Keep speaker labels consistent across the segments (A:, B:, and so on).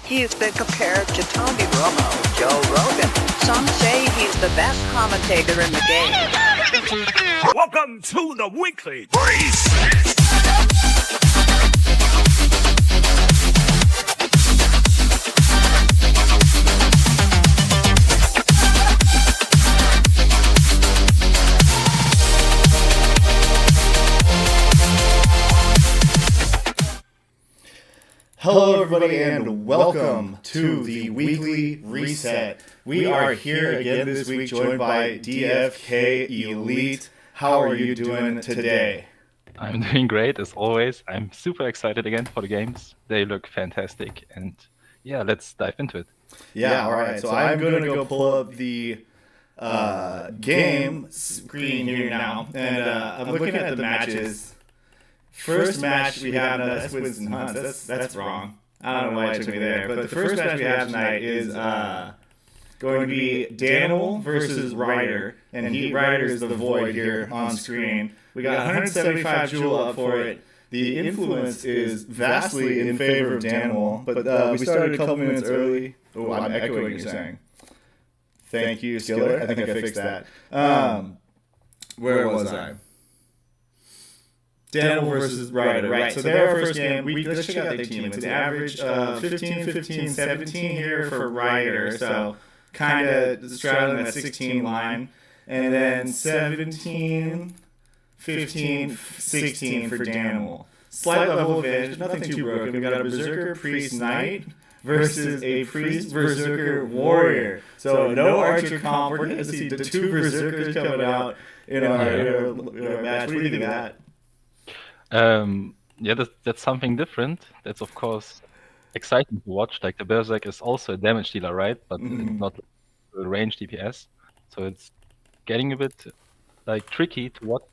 A: He's been compared to Tony Romo, Joe Rogan. Some say he's the best commentator in the game.
B: Welcome to the weekly Breeze.
C: Hello everybody and welcome to the Weekly Reset. We are here again this week joined by DFK Elite. How are you doing today?
D: I'm doing great as always. I'm super excited again for the games. They look fantastic and yeah, let's dive into it.
C: Yeah, alright. So I'm going to go pull up the game screen here now and I'm looking at the matches. First match we have, that's Winston Hunt. That's wrong. I don't know why it took me there. But the first match we have tonight is going to be Daniel versus Ryder. And Ryder is the void here on screen. We got 175 Joule up for it. The influence is vastly in favor of Daniel. But we started a couple minutes early. Oh, I'm echoing what you're saying. Thank you, Skiller. I think I fixed that. Where was I? Daniel versus Ryder, right. So their first game, let's check out their team. It's an average of 15, 15, 17 here for Ryder. So kind of straddling that 16 line. And then 17, 15, 16 for Daniel. Slight level advantage, nothing too broken. We've got a Berserker Priest Knight versus a Priest Berserker Warrior. So no Archer comp. We're going to see the two Berserkers coming out in our match. What do you think of that?
D: Yeah, that's something different. That's of course exciting to watch. Like the Berserk is also a damage dealer, right? But it's not a range DPS, so it's getting a bit like tricky to watch.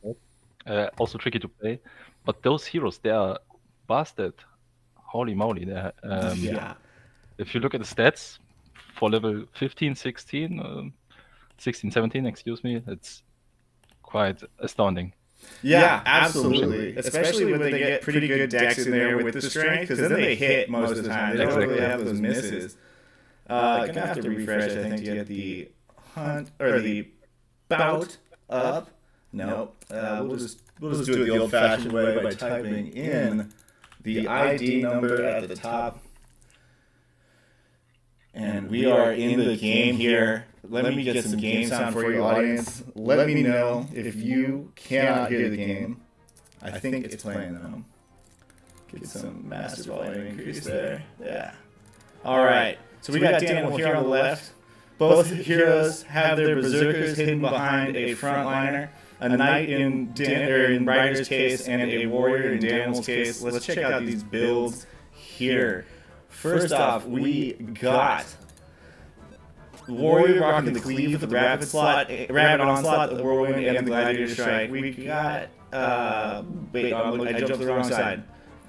D: Also tricky to play. But those heroes, they are busted. Holy moly!
C: Yeah.
D: If you look at the stats for level 15, 16, 16, 17, excuse me, it's quite astounding.
C: Yeah, absolutely. Especially when they get pretty good decks in there with the strength, because then they hit most of the time. They don't really have those misses. Gonna have to refresh, I think, to get the hunt or the bout up. No, we'll just do it the old-fashioned way by typing in the ID number at the top. And we are in the game here. Let me get some game sound for you, audience. Let me know if you cannot hear the game. I think it's playing, though. Get some master volume increase there. Yeah. All right. So we got Daniel here on the left. Both heroes have their Berserkers hidden behind a frontliner. A Knight in Ryder's case and a Warrior in Daniel's case. Let's check out these builds here. First off, we got Warrior rocking the Cleave with the Rapid Onslaught, the Whirlwind, and the Gladiator Strike. We got, wait, I jumped to the wrong side.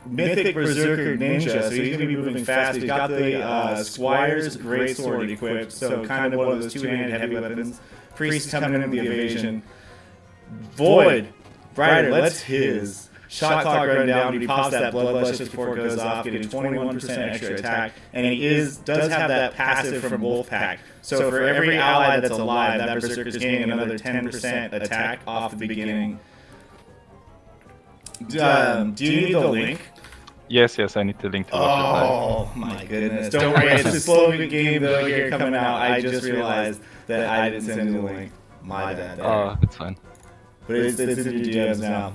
C: Mythic Berserker Ninja, so he's going to be moving fast. He's got the Squire's Greatsword equipped, so kind of one of those two-handed heavy weapons. Priest coming in the evasion. Void, Ryder lets his shot clock run down, but he pops that Bloodlust just before it goes off, getting 21% extra attack, and he does have that passive from Wolfpack. So for every ally that's alive, that Berserker is gaining another 10% attack off the beginning. Do you need the link?
D: Yes, I need the link to watch it live.
C: Oh my goodness. Don't worry, it's a slow game though here coming out. I just realized that I didn't send you the link. My bad.
D: Oh, it's fine.
C: But it's in your DMs now.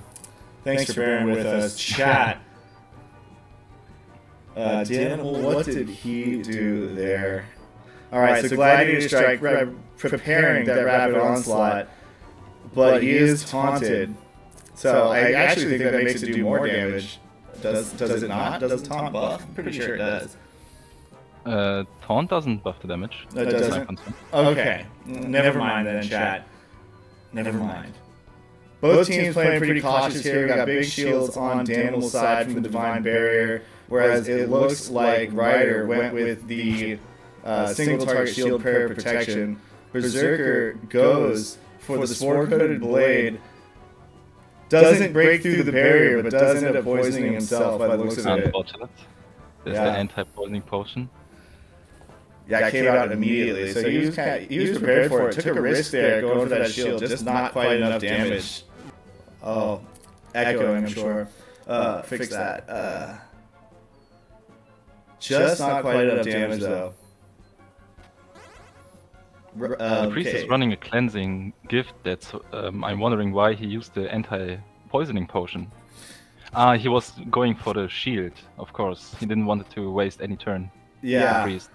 C: Thanks for bearing with us. Chat. Daniel, what did he do there? Alright, so Gladiator Strike, preparing that Rapid Onslaught, but he is taunted. So I actually think that makes it do more damage. Does it not? Does taunt buff? I'm pretty sure it does.
D: Taunt doesn't buff the damage.
C: It doesn't? Okay. Never mind then, chat. Never mind. Both teams playing pretty cautious here. We got big shields on Daniel's side from the Divine Barrier, whereas it looks like Ryder went with the single target shield prayer protection. Berserker goes for the Spore-Coated Blade. Doesn't break through the barrier, but does end up poisoning himself by the looks of it.
D: Unfortunate. There's the anti-poisoning potion.
C: Yeah, came out immediately. So he was prepared for it. Took a risk there going for that shield. Just not quite enough damage. Oh, echoing, I'm sure. Fix that. Just not quite enough damage though.
D: The priest is running a cleansing gift. That's I'm wondering why he used the anti-poisoning potion. He was going for the shield, of course. He didn't want to waste any turn.
C: Yeah.
D: Priest.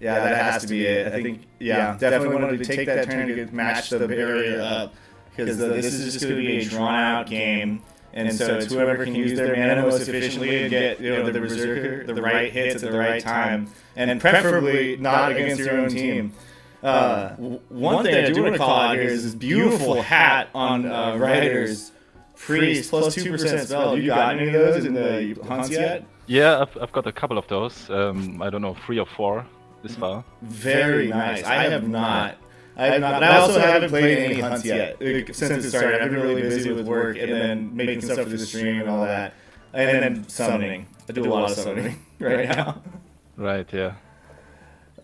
C: Yeah, that has to be it. I think, yeah, definitely wanted to take that turn to match the barrier up, because this is just going to be a drawn-out game, and so it's whoever can use their mana most efficiently and get the Berserker the right hits at the right time, and preferably not against your own team. One thing I do want to call out here is this beautiful hat on Rider's Priest, plus 2% spell. Have you gotten any of those in the hunts yet?
D: Yeah, I've got a couple of those. I don't know, 3 or 4 this far.
C: Very nice. I have not. But I also haven't played any hunts yet since it started. I've been really busy with work and then making stuff for the stream and all that, and then summoning. I do a lot of summoning right now.
D: Right. Yeah.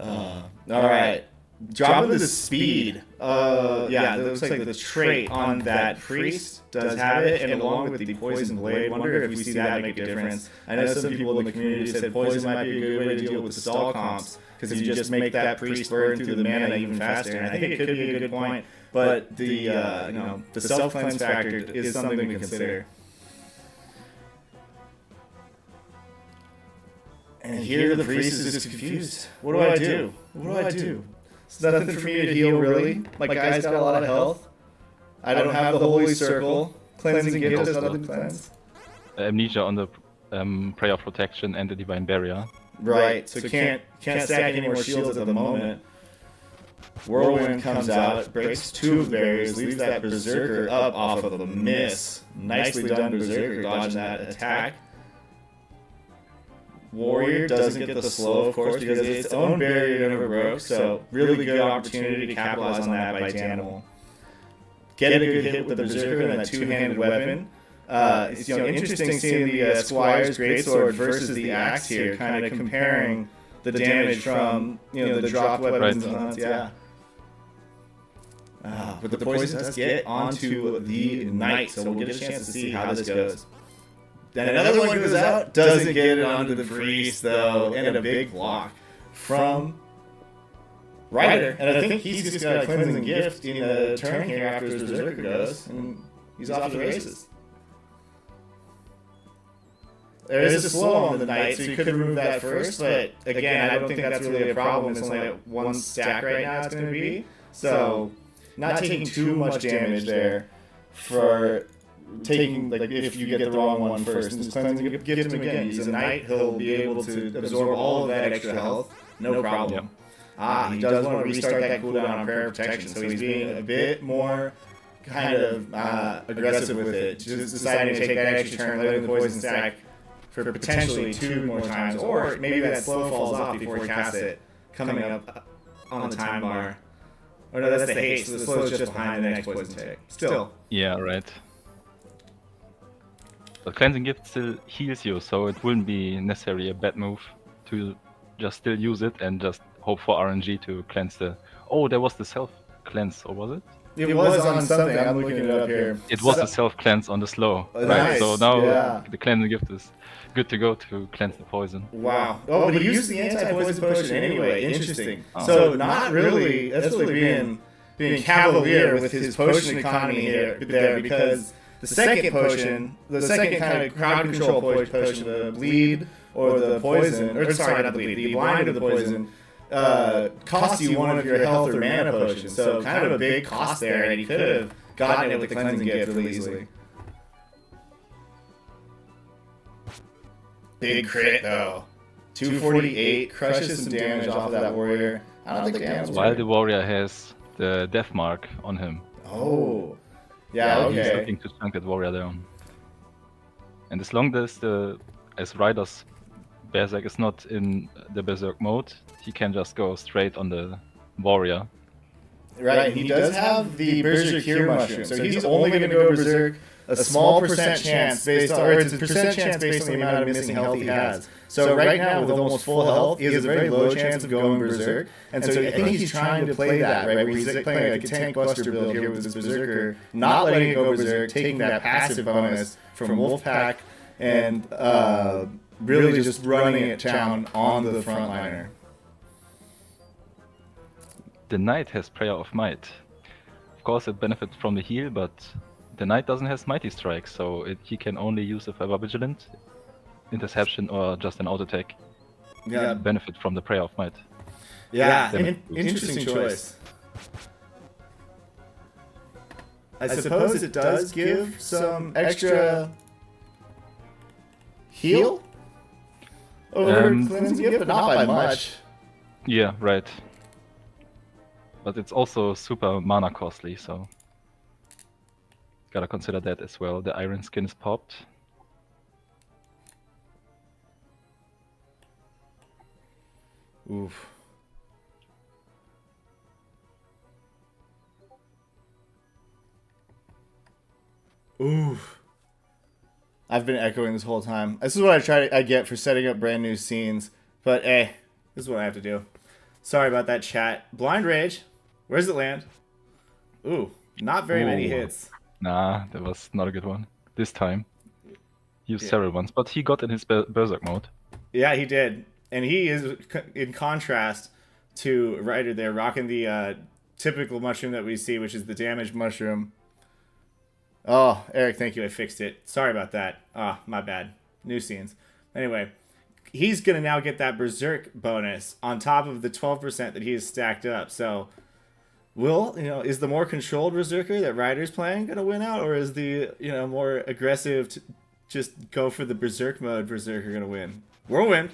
C: All right. Drop into the speed. Yeah, it looks like the trait on that priest does have it, and along with the poison blade. Wonder if we see that make a difference. I know some people in the community said poison might be a good way to deal with the stall comps, because you just make that priest burn through the mana even faster. And I think it could be a good point, but the the self cleanse factor is something to consider. And here the priest is just confused. What do I do? What do I do? It's nothing for me to heal, really. My guy's got a lot of health. I don't have the Holy Circle. Cleansing Gift does nothing to cleanse.
D: Amnesia on the Prayer of Protection and the Divine Barrier.
C: Right, so can't stack any more shields at the moment. Whirlwind comes out, breaks 2 barriers, leaves that Berserker up off of the miss. Nicely done, Berserker, dodging that attack. Warrior doesn't get the slow, of course, because its own barrier never broke, so really good opportunity to capitalize on that by Tanimal. Get a good hit with the Berserker and that 2-handed weapon. It's interesting seeing the Squire's Greatsword versus the Axe here, kind of comparing the damage from the dropped weapons and hunts. Yeah. But the poison does get onto the Knight, so we'll get a chance to see how this goes. Then another one goes out, doesn't get it onto the priest though, and a big block from Rider. And I think he's just got a cleansing gift in the turn here after his Berserker goes, and he's off to the races. There is a slow on the Knight, so you could remove that first, but again, I don't think that's really a problem. It's only at 1 stack right now it's going to be. So, not taking too much damage there for taking, like, if you get the wrong one first. And just cleansing, give him again. He's a Knight, he'll be able to absorb all of that extra health, no problem. Yep. He does want to restart that cooldown on Prayer of Protection, so he's being a bit more kind of aggressive with it. Just deciding to take that extra turn, letting the poison stack for potentially 2 more times, or maybe that slow falls off before he casts it, coming up on the time bar. Or no, that's the haste, so the slow is just behind the next poison take. Still.
D: Yeah, right. But Cleansing Gift still heals you, so it wouldn't be necessarily a bad move to just still use it and just hope for RNG to cleanse the... Oh, there was the self-cleanse, or was it?
C: It was on something, I'm looking it up here.
D: It was the self-cleanse on the slow, right?
C: Nice.
D: So now
C: Yeah.
D: the Cleansing Gift is good to go to cleanse the poison.
C: Wow. Oh, but he used the anti-poison potion anyway. Interesting. So not really, that's really being cavalier with his potion economy here, there, because the second potion, the second kind of crowd control potion, the bleed or the poison, or sorry, not the bleed, the blind or the poison, costs you one of your health or mana potions. So kind of a big cost there, and he could have gotten it with the cleansing gift really easily. Big crit though. 248 crushes some damage off of that warrior. I don't think the damage.
D: While the warrior has the death mark on him.
C: Oh. Yeah,
D: He's
C: okay.
D: looking to chunk that warrior down. And as long as as Rider's Berserk is not in the Berserk mode, he can just go straight on the warrior.
C: Right, he does have the Berserk Cure Mushroom, so he's only going to go Berserk a small percent chance based on, or it's a percent chance based on the amount of missing health he has. So right now, with almost full health, he has a very low chance of going berserk. And so I think he's trying to play that, right? Where he's playing like a tank buster build here with his berserker, not letting it go berserk, taking that passive bonus from Wolfpack, and really just running it down on the frontliner.
D: The Knight has Prayer of Might. Of course, it benefits from the heal, but the Knight doesn't have Mighty Strike, so he can only use if ever Vigilant, Interception, or just an auto attack.
C: Yeah,
D: benefit from the Prayer of Might.
C: Yeah, interesting choice. I suppose it does give some extra heal over Cleansing Gift, but not by much.
D: Yeah, right. But it's also super mana costly, so gotta consider that as well. The Iron Skin is popped.
C: Oof. Oof. I've been echoing this whole time. This is what I get for setting up brand new scenes. But hey, this is what I have to do. Sorry about that, chat. Blind Rage. Where does it land? Ooh, not very many hits.
D: Nah, that was not a good one. This time. He used several ones, but he got in his Berserk mode.
C: Yeah, he did. And he is, in contrast to Ryder there, rocking the typical mushroom that we see, which is the damage mushroom. Oh, Eric, thank you. I fixed it. Sorry about that. Ah, my bad. New scenes. Anyway, he's going to now get that Berserk bonus on top of the 12% that he has stacked up. So, is the more controlled Berserker that Ryder's playing going to win out? Or is the, more aggressive, just go for the Berserk mode Berserker going to win? Whirlwind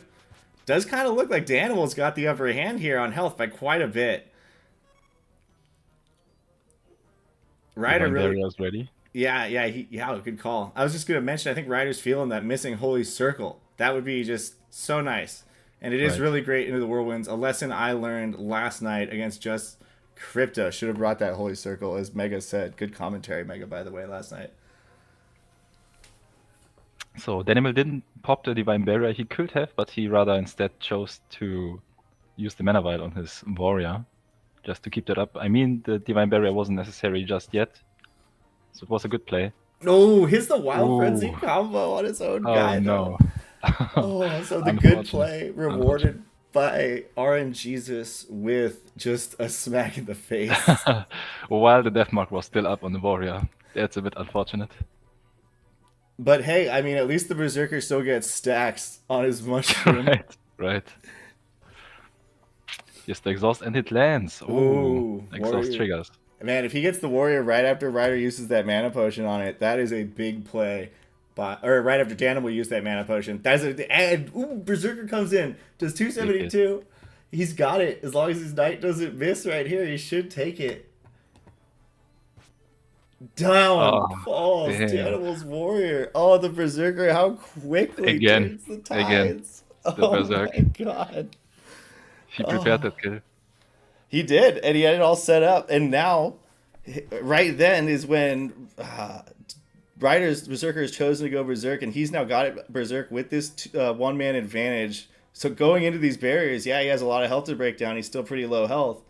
C: does kind of look like Danimal's got the upper hand here on health by quite a bit. Ryder really...
D: ready.
C: Yeah, good call. I was just going to mention, I think Ryder's feeling that missing Holy Circle. That would be just so nice. And it is really great into the Whirlwinds. A lesson I learned last night against Just Crypto. Should have brought that Holy Circle, as Mega said. Good commentary, Mega, by the way, last night.
D: So Danimal didn't pop the Divine Barrier. He could have, but he rather instead chose to use the Mana Vial on his Warrior, just to keep that up. I mean, the Divine Barrier wasn't necessary just yet, so it was a good play.
C: Oh, here's the Wild Frenzy combo on his own guy.
D: Oh, no.
C: So the good play rewarded by RNGesus with just a smack in the face.
D: While the death mark was still up on the Warrior. That's a bit unfortunate.
C: But hey, I mean, at least the Berserker still gets stacks on his mushroom.
D: Right. Just the exhaust and it lands. Ooh, exhaust
C: Warrior.
D: Triggers.
C: Man, if he gets the Warrior right after Ryder uses that Mana Potion on it, that is a big play. Or right after Danimal used that Mana Potion. And Berserker comes in, does 272. He's got it. As long as his Knight doesn't miss right here, he should take it. Down falls Danimal's Warrior. Oh, the Berserker, how quickly turns the tides.
D: Berserk.
C: My god.
D: He prepared that kill.
C: He did, and he had it all set up. And now, right then is when Ryder's Berserker has chosen to go Berserk, and he's now got it Berserk with this one-man advantage. So going into these barriers, yeah, he has a lot of health to break down. He's still pretty low health.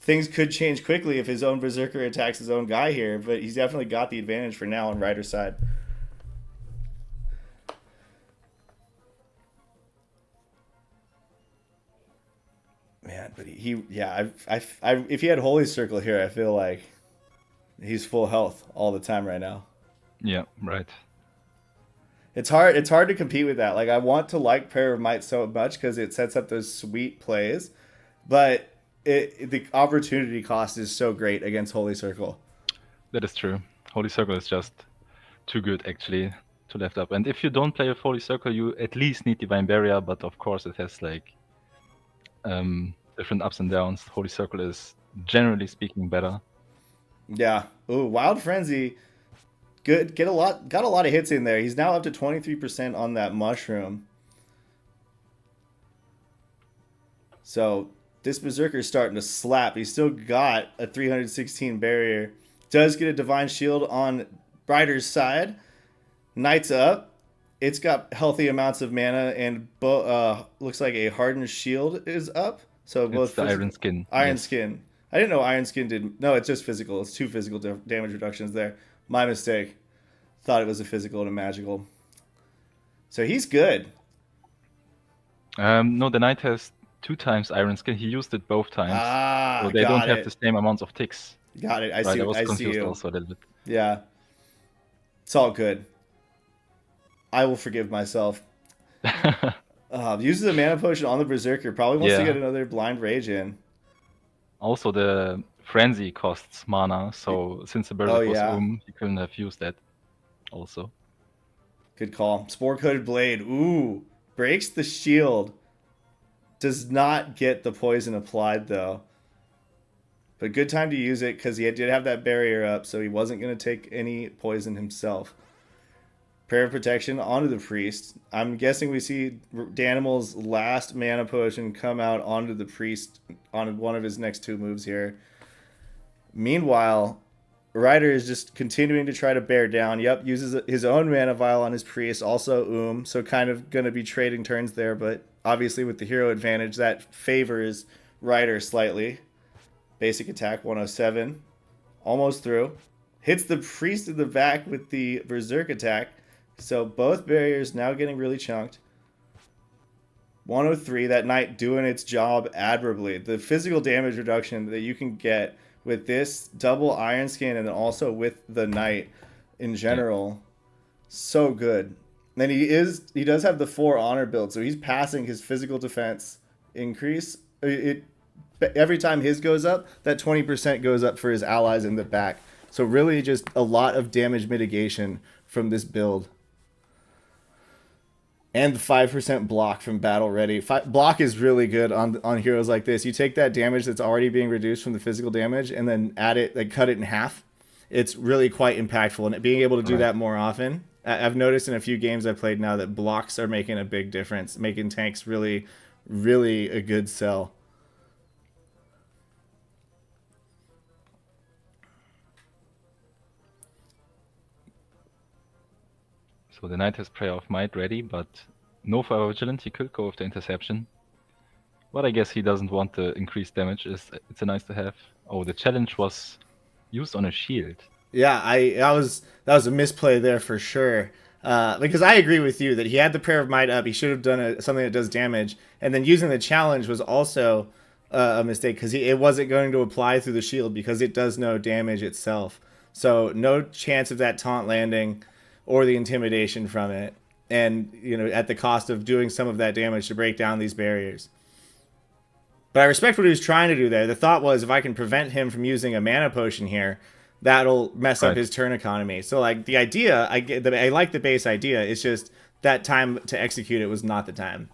C: Things could change quickly if his own Berserker attacks his own guy here, but he's definitely got the advantage for now on Ryder's side. Man, but if he had Holy Circle here, I feel like he's full health all the time right now.
D: Yeah, right.
C: It's hard to compete with that. Like, I want to like Prayer of Might so much because it sets up those sweet plays, but the opportunity cost is so great against Holy Circle.
D: That is true. Holy Circle is just too good, actually, to left up. And if you don't play with Holy Circle, you at least need Divine Barrier, but of course it has, like, different ups and downs. Holy Circle is, generally speaking, better.
C: Yeah. Ooh, Wild Frenzy. Good. Got a lot of hits in there. He's now up to 23% on that mushroom. So this Berserker is starting to slap. He's still got a 316 barrier. Does get a Divine Shield on Rider's side, Knight's up. It's got healthy amounts of mana, and looks like a hardened shield is up. So both
D: It's the Iron Skin.
C: Iron
D: yes.
C: Skin. I didn't know Iron Skin did. No, it's just physical. It's 2 physical damage reductions there. My mistake. Thought it was a physical and a magical. So he's good.
D: No, the Knight has 2 times Iron Skin. He used it both times. So they don't have the same amounts of ticks.
C: Got it. I
D: Right,
C: see.
D: I was
C: I see
D: confused
C: you.
D: also a little bit.
C: Yeah. It's all good. I will forgive myself. Uses a mana potion on the Berserker. Probably wants to
D: Yeah.
C: get another Blind Rage in.
D: Also, the Frenzy costs mana, so since the Berserk was
C: yeah.
D: you couldn't have used that also.
C: Good call. Spore-Coated Blade. Ooh. Breaks the shield. Does not get the poison applied, though. But good time to use it because he did have that barrier up, so he wasn't going to take any poison himself. Prayer of Protection onto the Priest. I'm guessing we see Danimal's last mana potion come out onto the Priest on one of his next 2 moves here. Meanwhile, Ryder is just continuing to try to bear down. Yep, uses his own mana vial on his Priest, also so kind of going to be trading turns there, but obviously with the hero advantage, that favors Ryder slightly. Basic attack 107. Almost through. Hits the Priest in the back with the Berserk attack. So both barriers now getting really chunked. 103, that Knight doing its job admirably. The physical damage reduction that you can get with this double Iron Skin and then also with the Knight in general, so good. And he does have the 4 honor build, so he's passing his physical defense increase. Every time his goes up, that 20% goes up for his allies in the back. So really just a lot of damage mitigation from this build. And the 5% block from Battle Ready. Block is really good on heroes like this. You take that damage that's already being reduced from the physical damage and then cut it in half. It's really quite impactful. And being able to do that more often, I've noticed in a few games I've played now that blocks are making a big difference, making tanks really, really a good sell.
D: So the Knight has Prayer of Might ready, but no Fire Vigilance. He could go with the Interception. But I guess he doesn't want the increased damage. It's a nice to have. Oh, the challenge was used on a shield.
C: Yeah, that was a misplay there for sure. Because I agree with you that he had the Prayer of Might up. He should have done something that does damage. And then using the challenge was also a mistake because it wasn't going to apply through the shield because it does no damage itself. So no chance of that taunt landing or the intimidation from it. And, at the cost of doing some of that damage to break down these barriers. But I respect what he was trying to do there. The thought was if I can prevent him from using a mana potion here, that'll mess up his turn economy. So the idea, I like the base idea. It's just that time to execute it was not the time.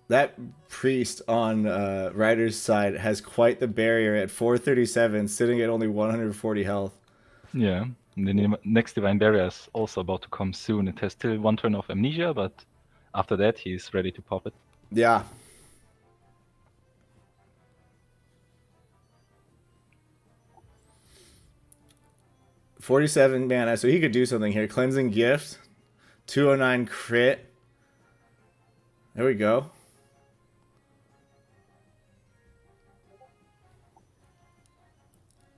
C: That Priest on Ryder's side has quite the barrier at 437, sitting at only 140 health.
D: Yeah. And the next Divine Barrier is also about to come soon. It has still 1 turn of Amnesia, but after that he's ready to pop it.
C: Yeah. $47 mana, so he could do something here. Cleansing Gift, 209 crit. There we go.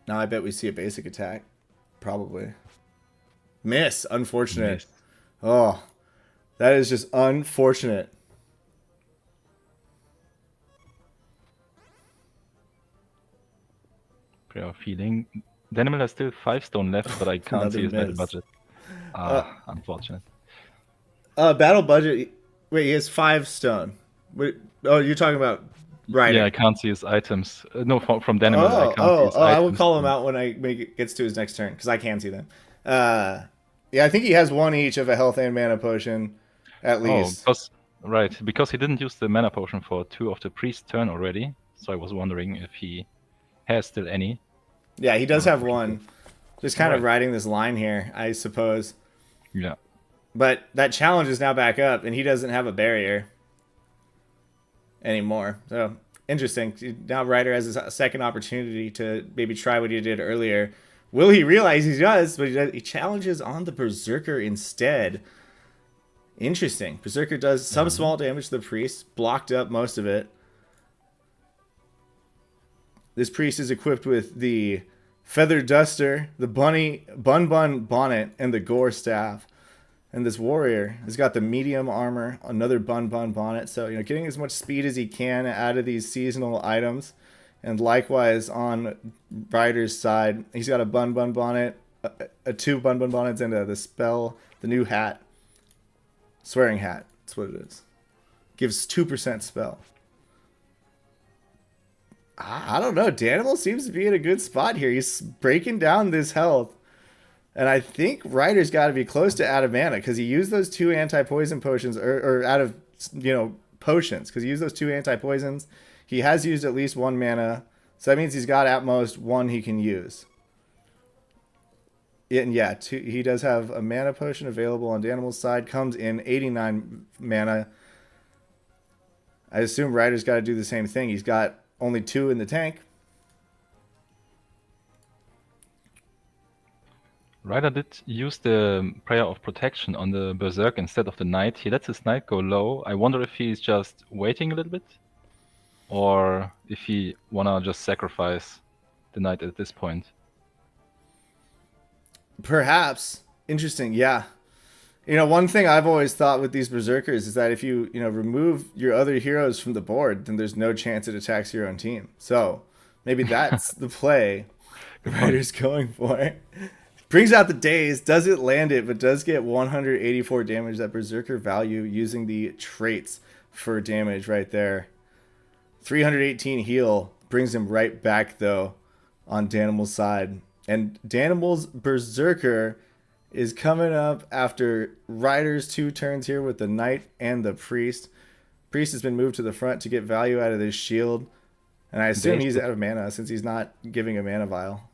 C: Now I bet we see a basic attack. Probably. Miss. Unfortunate.
D: Miss.
C: Oh, that is just unfortunate.
D: Prayer of Healing. Danimal has still 5 stone left, but I can't see his battle budget. Unfortunate.
C: Battle budget. Wait, he has 5 stone. Wait, you're talking about Ryder.
D: Yeah, I can't see his items. No, from Danimal, I can't see his items.
C: I will call him out when gets to his next turn because I can see them. Yeah, I think he has 1 each of a health and mana potion, at least.
D: Because he didn't use the mana potion for 2 of the priest's turn already. So I was wondering if he has still any.
C: Yeah, he does have 1. Just kind of riding this line here, I suppose.
D: Yeah.
C: But that challenge is now back up, and he doesn't have a barrier. anymore. So interesting. Now Ryder has a second opportunity to maybe try what he did earlier. Will he realize he does? But he challenges on the Berserker instead. Interesting. Berserker does some small damage to the Priest. Blocked up most of it. This Priest is equipped with the Feather Duster, the Bun Bonnet, and the Gore Staff. And this Warrior has got the medium armor, another Bun Bonnet. So, getting as much speed as he can out of these seasonal items. And likewise on Ryder's side, he's got a Bun Bonnet, two Bun Bonnets, and the spell, the new hat. Swearing Hat. That's what it is. Gives 2% spell. I don't know. Danimal seems to be in a good spot here. He's breaking down this health. And I think Ryder's got to be close to out of mana because he used those 2 anti-poison potions, or out of, potions, because he used those 2 anti-poisons. He has used at least 1 mana. So that means he's got at most 1 he can use. And yeah, he does have a mana potion available on Danimal's side. Comes in 89 mana. I assume Ryder's got to do the same thing. He's got only 2 in the tank.
D: Ryder did use the Prayer of Protection on the Berserk instead of the Knight. He lets his Knight go low. I wonder if he's just waiting a little bit, or if he wanna just sacrifice the Knight at this point.
C: Perhaps. Interesting, yeah. One thing I've always thought with these Berserkers is that if you, remove your other heroes from the board, then there's no chance it attacks your own team. So maybe that's the play Ryder's going for. Brings out the Daze, doesn't land it, but does get 184 damage. That Berserker value using the traits for damage right there. 318 heal brings him right back, though, on Danimal's side. And Danimal's Berserker is coming up after Ryder's 2 turns here with the Knight and the Priest. Priest has been moved to the front to get value out of this shield. And I assume he's out of mana since he's not giving a mana vial.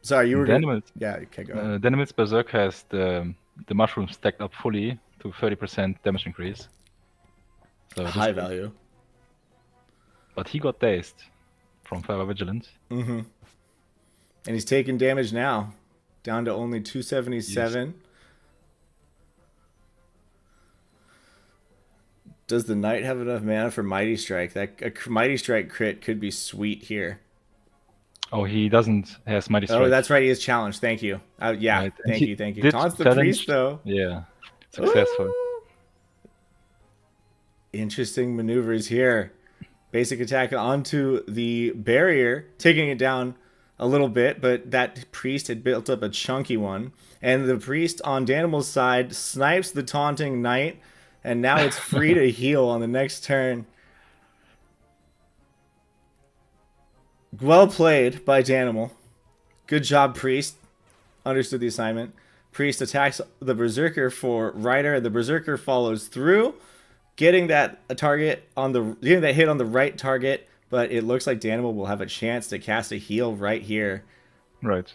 C: Sorry, you were going to... Yeah, okay, go ahead.
D: Danimal's Berserker has the mushroom stacked up fully to 30% damage increase. So
C: high value.
D: But he got dazed from Forever Vigilant.
C: Mm-hmm. And he's taking damage now. Down to only 277. Yes. Does the Knight have enough mana for Mighty Strike? That a Mighty Strike crit could be sweet here.
D: Oh, he doesn't has Mighty Strike.
C: Oh, that's right. He is challenged. Thank you. Yeah, right. Thank you. Taunts the Priest, though.
D: Yeah, successful.
C: Ooh. Interesting maneuvers here. Basic attack onto the barrier, taking it down a little bit, but that Priest had built up a chunky one. And the Priest on Danimal's side snipes the taunting Knight, and now it's free to heal on the next turn. Well played by Danimal. Good job, Priest. Understood the assignment. Priest attacks the Berserker for Ryder, and the Berserker follows through, getting that hit on the right target, but it looks like Danimal will have a chance to cast a heal right here.
D: Right.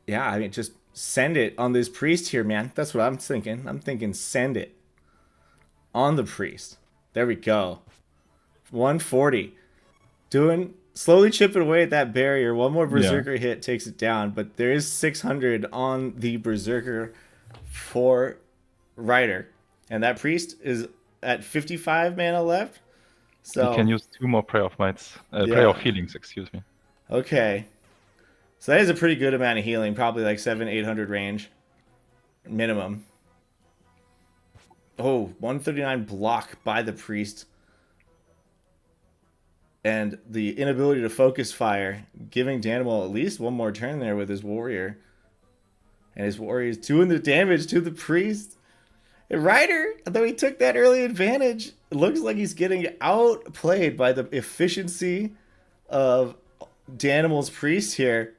C: Yeah, I mean, just send it on this Priest here, man. That's what I'm thinking. I'm thinking send it on the Priest. There we go. 140. Slowly chipping away at that barrier. One more Berserker hit takes it down, but there is 600 on the Berserker for Ryder. And that Priest is at 55 mana left. So
D: you can use 2 more Prayer of Mights. Prayer of Healings, excuse me.
C: Okay. So that is a pretty good amount of healing. Probably like 700-800 range. Minimum. Oh, 139 block by the Priest. And the inability to focus fire, giving Danimal at least one more turn there with his Warrior. And his Warrior is doing the damage to the Priest. And Ryder, though he took that early advantage, it looks like he's getting outplayed by the efficiency of Danimal's Priest here.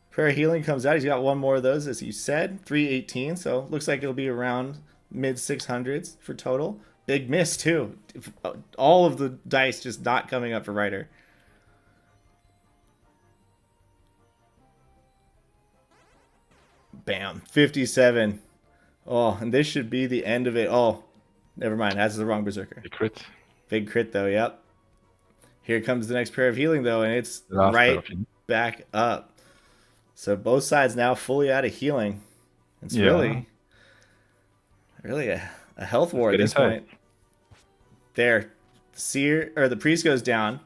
C: Prayer of Healing comes out. He's got one more of those, as you said. 318, so looks like it'll be around mid-600s for total. Big miss, too. All of the dice just not coming up for Ryder. Bam. 57. Oh, and this should be the end of it. Oh, never mind. That's the wrong berserker.
D: The crit.
C: Big crit, though. Yep. Here comes the next pair of healing, though, and it's
D: The last pair
C: right
D: of healing.
C: back up. So both sides now fully out of healing. It's
D: Yeah.
C: really a health war at
D: getting
C: this
D: tight.
C: point. There. The priest goes down.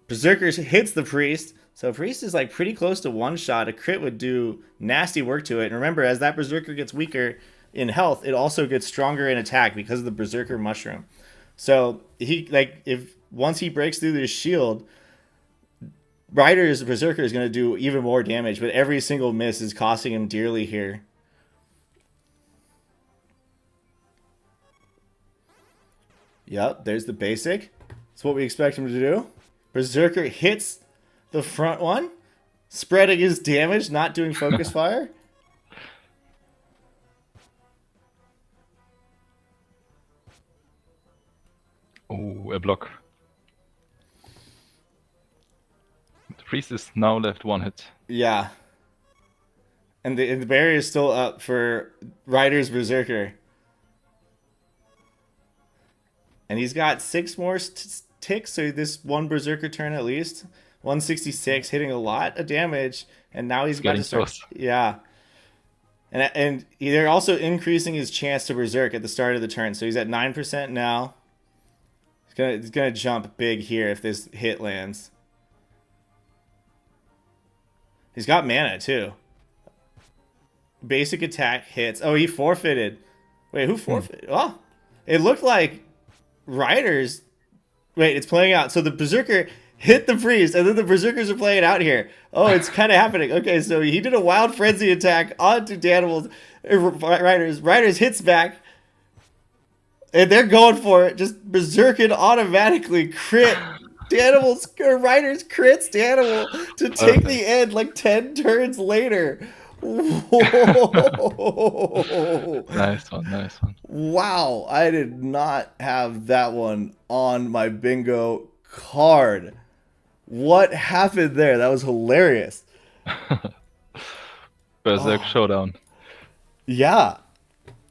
C: Berserker hits the priest. So priest is like pretty close to one shot. A crit would do nasty work to it. And remember, as that berserker gets weaker in health, it also gets stronger in attack because of the berserker mushroom. So once he breaks through this shield, Ryder's berserker is going to do even more damage, but every single miss is costing him dearly here. Yep, there's the basic. That's what we expect him to do. Berserker hits the front one, spreading his damage, not doing focus fire.
D: Oh, a block. The priest is now left one hit.
C: Yeah. And the barrier is still up for Ryder's berserker. And he's got 6 more ticks, so this one berserker turn at least. 166, hitting a lot of damage, and now he's got to start.
D: Close.
C: Yeah. And they're also increasing his chance to berserk at the start of the turn, so he's at 9% now. He's gonna jump big here if this hit lands. He's got mana too. Basic attack hits. Oh, he forfeited. Wait, who forfeited? Oh, it looked like Riders. Wait, it's playing out. So the berserker hit the priest, and then the berserkers are playing out here. Oh, it's kind of happening. Okay, so he did a wild frenzy attack onto Danimal's Riders. Riders hits back. And they're going for it, just berserking automatically. Crit. Riders crits Danimal to take the end like 10 turns later. Whoa.
D: Nice one.
C: Wow, I did not have that one on my bingo card. What happened there? That was hilarious.
D: Berserk showdown.
C: Yeah.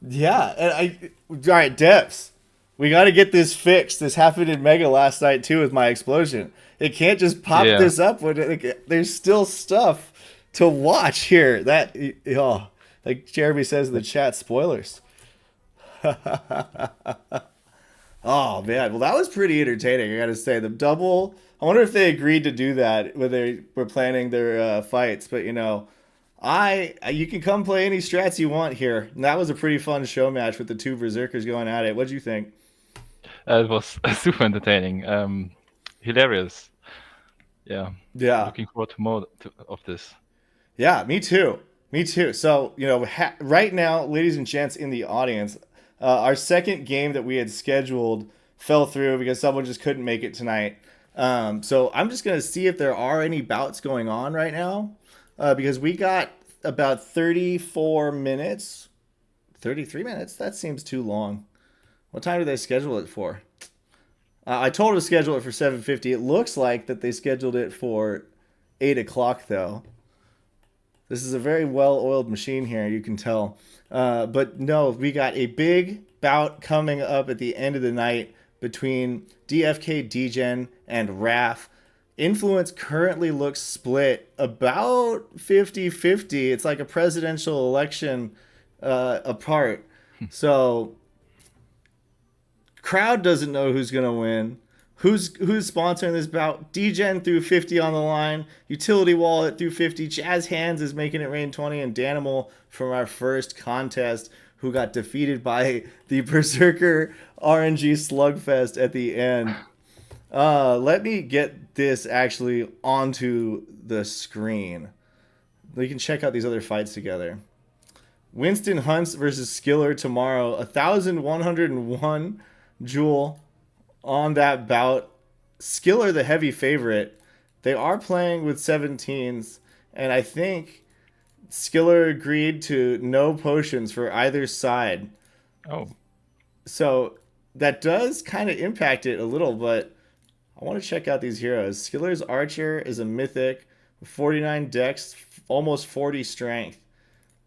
C: And all right, Devs. We got to get this fixed. This happened in Mega last night too with my explosion. It can't just pop this up when there's still stuff to watch here. That like Jeremy says in the chat, spoilers. Oh man, well that was pretty entertaining. I got to say, the double. I wonder if they agreed to do that when they were planning their fights. But you can come play any strats you want here. And that was a pretty fun show match with the two berserkers going at it. What'd you think?
D: It was super entertaining. Hilarious. Yeah. Looking forward to more of this.
C: Yeah, me too. So, right now, ladies and gents in the audience, our second game that we had scheduled fell through because someone just couldn't make it tonight. So I'm just going to see if there are any bouts going on right now. Because we got about 34 minutes. 33 minutes? That seems too long. What time did they schedule it for? I told them to schedule it for 7:50. It looks like that they scheduled it for 8 o'clock, though. This is a very well-oiled machine here, you can tell. But no, we got a big bout coming up at the end of the night between DFKDEGEN and RAF. Influence currently looks split about 50-50. It's like a presidential election apart. So crowd doesn't know who's going to win. Who's sponsoring this bout? DGen threw 50 on the line. Utility Wallet threw 50. Jazz Hands is making it rain 20. And Danimal from our first contest, who got defeated by the Berserker RNG Slugfest at the end. Let me get this actually onto the screen. We can check out these other fights together. Winston Hunts versus Skiller tomorrow. 1,101 Jewel on that bout. Skiller the heavy favorite. They are playing with 17s, and I think Skiller agreed to no potions for either side.
D: Oh.
C: So that does kind of impact it a little, but I want to check out these heroes. Skiller's Archer is a mythic, 49 dex, almost 40 strength.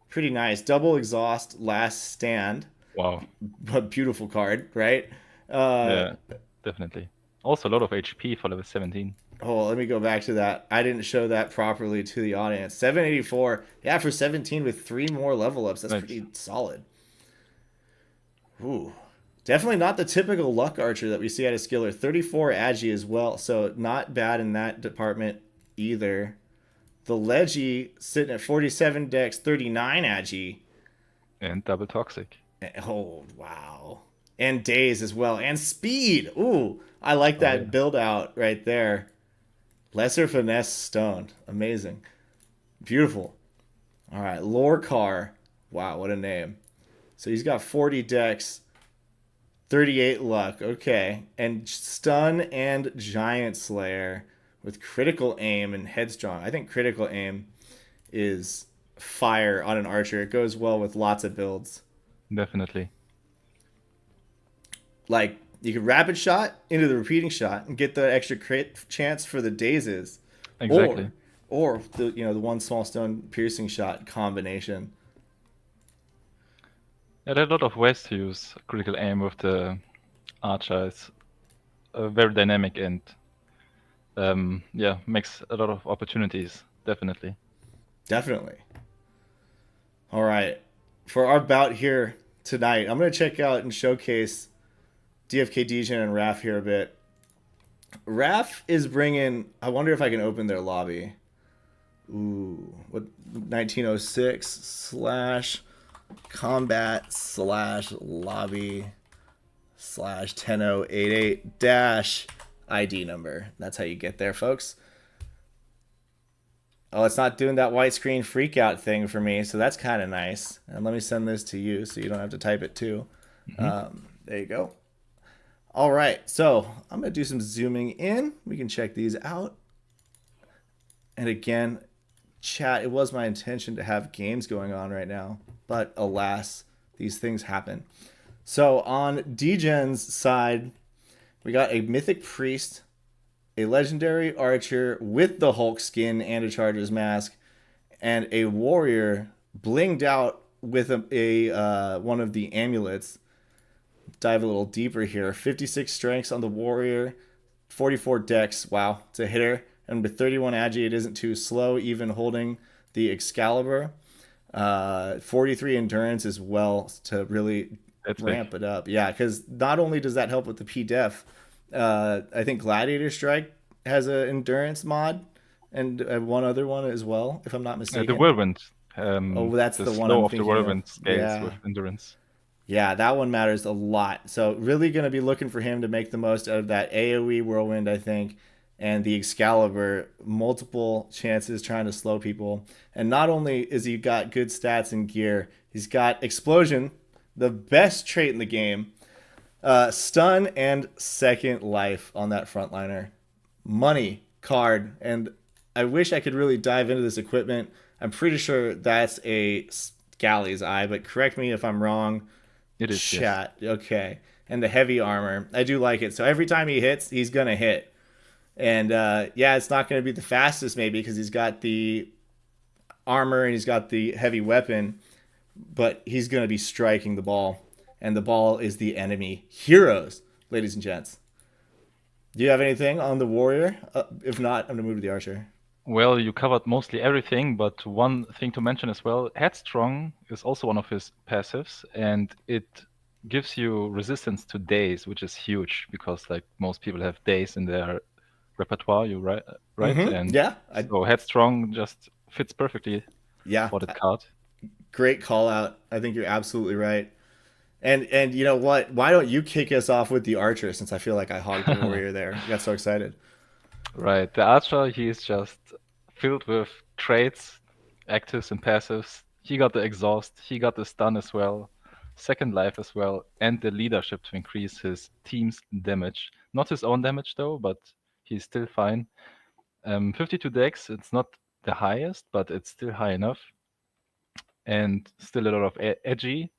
C: Pretty nice. Double exhaust, last stand.
D: Wow.
C: A beautiful card, right?
D: Yeah, definitely. Also a lot of HP for level 17.
C: Oh, let me go back to that. I didn't show that properly to the audience. 784. Yeah, for 17 with 3 more level ups. That's
D: Nice.
C: pretty solid. Ooh. Definitely not the typical luck archer that we see out of Skiller. 34 agi as well, so not bad in that department either. The Leggy sitting at 47 dex, 39 agi.
D: And double toxic.
C: Oh, wow. And days as well. And speed. Ooh, I like that
D: yeah.
C: build out right there. Lesser finesse stone. Amazing. Beautiful. All right. Lorcar. Wow, what a name. So he's got 40 dex, 38 luck. Okay. And stun and giant slayer with critical aim and headstrong. I think critical aim is fire on an archer. It goes well with lots of builds.
D: Definitely.
C: Like, you could rapid shot into the repeating shot and get the extra crit chance for the dazes.
D: Exactly.
C: Or the the one small stone piercing shot combination.
D: Yeah, there are a lot of ways to use critical aim with the archer. It's very dynamic and yeah, makes a lot of opportunities. Definitely.
C: Definitely. All right. For our bout here tonight, I'm going to check out and showcase DFKDEGEN and Raf here a bit. Raf is bringing... I wonder if I can open their lobby. Ooh. What? 1906 slash combat slash lobby slash 10088 dash ID number. That's how you get there, folks. Oh, it's not doing that white screen freak out thing for me, so that's kind of nice. And let me send this to you so you don't have to type it too. There you go. All right, so I'm going to do some zooming in. We can check these out. And again, chat, it was my intention to have games going on right now, but alas, these things happen. So on Degen's side, we got a Mythic Priest, a Legendary Archer with the Hulk skin and a Charger's mask, and a Warrior blinged out with a one of the amulets. Dive a little deeper here. 56 strengths on the Warrior, 44 dex. Wow, it's a hitter. And with 31 agi, it isn't too slow, even holding the Excalibur. 43 endurance as well to really ramp it up. Yeah, because not only does that help with the P-Def, I think Gladiator Strike has an endurance mod, and one other one as well, if I'm not mistaken.
D: The Whirlwind.
C: That's the one
D: slow
C: I'm
D: of the
C: thinking
D: Whirlwind
C: of.
D: scales with endurance.
C: Yeah, that one matters a lot. So really going to be looking for him to make the most out of that AoE Whirlwind, I think, and the Excalibur. Multiple chances trying to slow people. And not only is he got good stats and gear, he's got Explosion, the best trait in the game, Stun, and Second Life on that frontliner. Money card. And I wish I could really dive into this equipment. I'm pretty sure that's a Galley's Eye, but correct me if I'm wrong.
D: It is,
C: chat. Yes. Okay. And the heavy armor. I do like it. So every time he hits, he's going to hit. And yeah, it's not going to be the fastest maybe because he's got the armor and he's got the heavy weapon, but he's going to be striking the ball. And the ball is the enemy. Heroes, ladies and gents. Do you have anything on the Warrior? If not, I'm going to move to the Archer.
D: Well, you covered mostly everything, but one thing to mention as well, Headstrong is also one of his passives, and it gives you resistance to daze, which is huge, because like most people have daze in their repertoire, right?
C: Mm-hmm.
D: And
C: yeah.
D: So Headstrong just fits perfectly for that card.
C: Great call out. I think you're absolutely right. And you know what? Why don't you kick us off with the Archer, since I feel like I hogged the Warrior there. I got so excited.
D: Right. The Archer, he is just filled with traits, actives and passives. He got the exhaust, he got the stun as well, Second Life as well, and the leadership to increase his team's damage. Not his own damage though, but he's still fine. 52 dex, it's not the highest, but it's still high enough. And still a lot of edgy.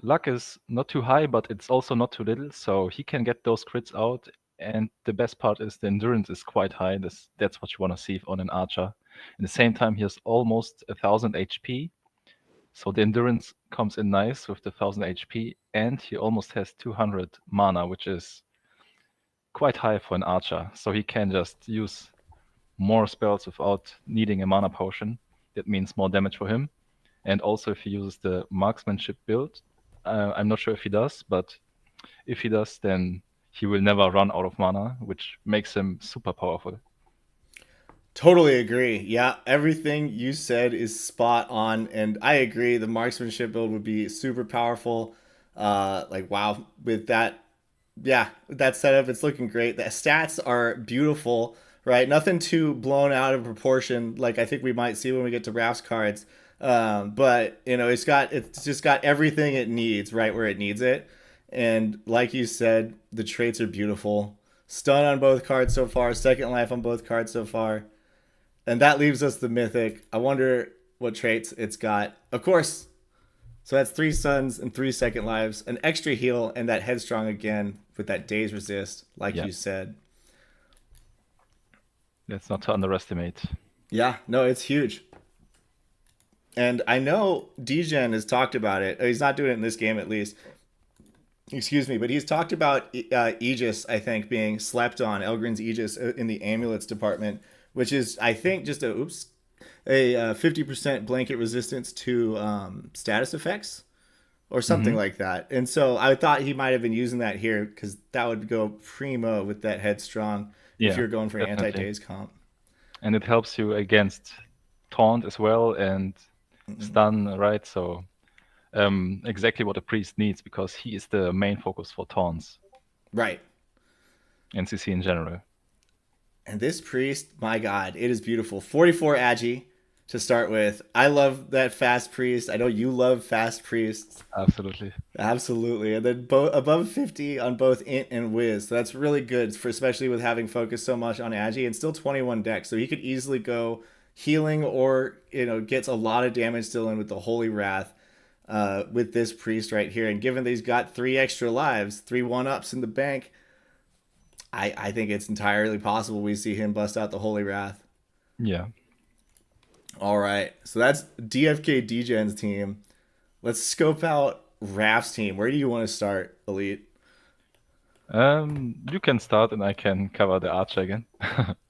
D: Luck is not too high, but it's also not too little, so he can get those crits out. And the best part is the endurance is quite high. That's what you want to see on an archer. At the same time, he has almost 1000 HP, So the endurance comes in nice with the 1000 HP, and he almost has 200 mana, which is quite high for an archer. So he can just use more spells without needing a mana potion. That means more damage for him. And also if he uses the marksmanship build, I'm not sure if he does, but if he does, then he will never run out of mana, which makes him super powerful.
C: Totally agree. Yeah, everything you said is spot on, and I agree. The marksmanship build would be super powerful. Like wow, with that, yeah, with that setup, it's looking great. The stats are beautiful, right? Nothing too blown out of proportion, like I think we might see when we get to Raph's cards. But you know, it's just got everything it needs right where it needs it, and like you said, the traits are beautiful. Stun on both cards so far. Second life on both cards so far. And that leaves us the mythic. I wonder what traits it's got. Of course. So that's 3 stuns and 3 second lives, an extra heal, and that headstrong again with that daze resist, like you said.
D: That's not to underestimate.
C: Yeah, no, it's huge. And I know DGen has talked about it. He's not doing it in this game at least. Excuse me, but he's talked about Aegis, I think, being slept on, Elgrin's Aegis in the amulets department, which is, I think, just a 50% blanket resistance to status effects or something like that. And so I thought he might have been using that here because that would go primo with that headstrong if you're going for an anti-daze comp.
D: And it helps you against taunt as well and stun, right? So exactly what a priest needs, because he is the main focus for taunts.
C: Right.
D: And CC in general.
C: And this priest, my God, it is beautiful. 44 agi to start with. I love that fast priest. I know you love fast priests.
D: Absolutely.
C: Absolutely. And then above 50 on both int and whiz. So that's really good, for especially with having focused so much on agi, and still 21 dex. So he could easily go healing, or gets a lot of damage still in with the Holy Wrath with this priest right here. And given that he's got 3 extra lives, 3 1-ups in the bank, I think it's entirely possible we see him bust out the Holy Wrath.
D: Yeah.
C: All right. So that's DFKDEGEN's team. Let's scope out Raph's team. Where do you want to start, Elite?
D: You can start and I can cover the archer again.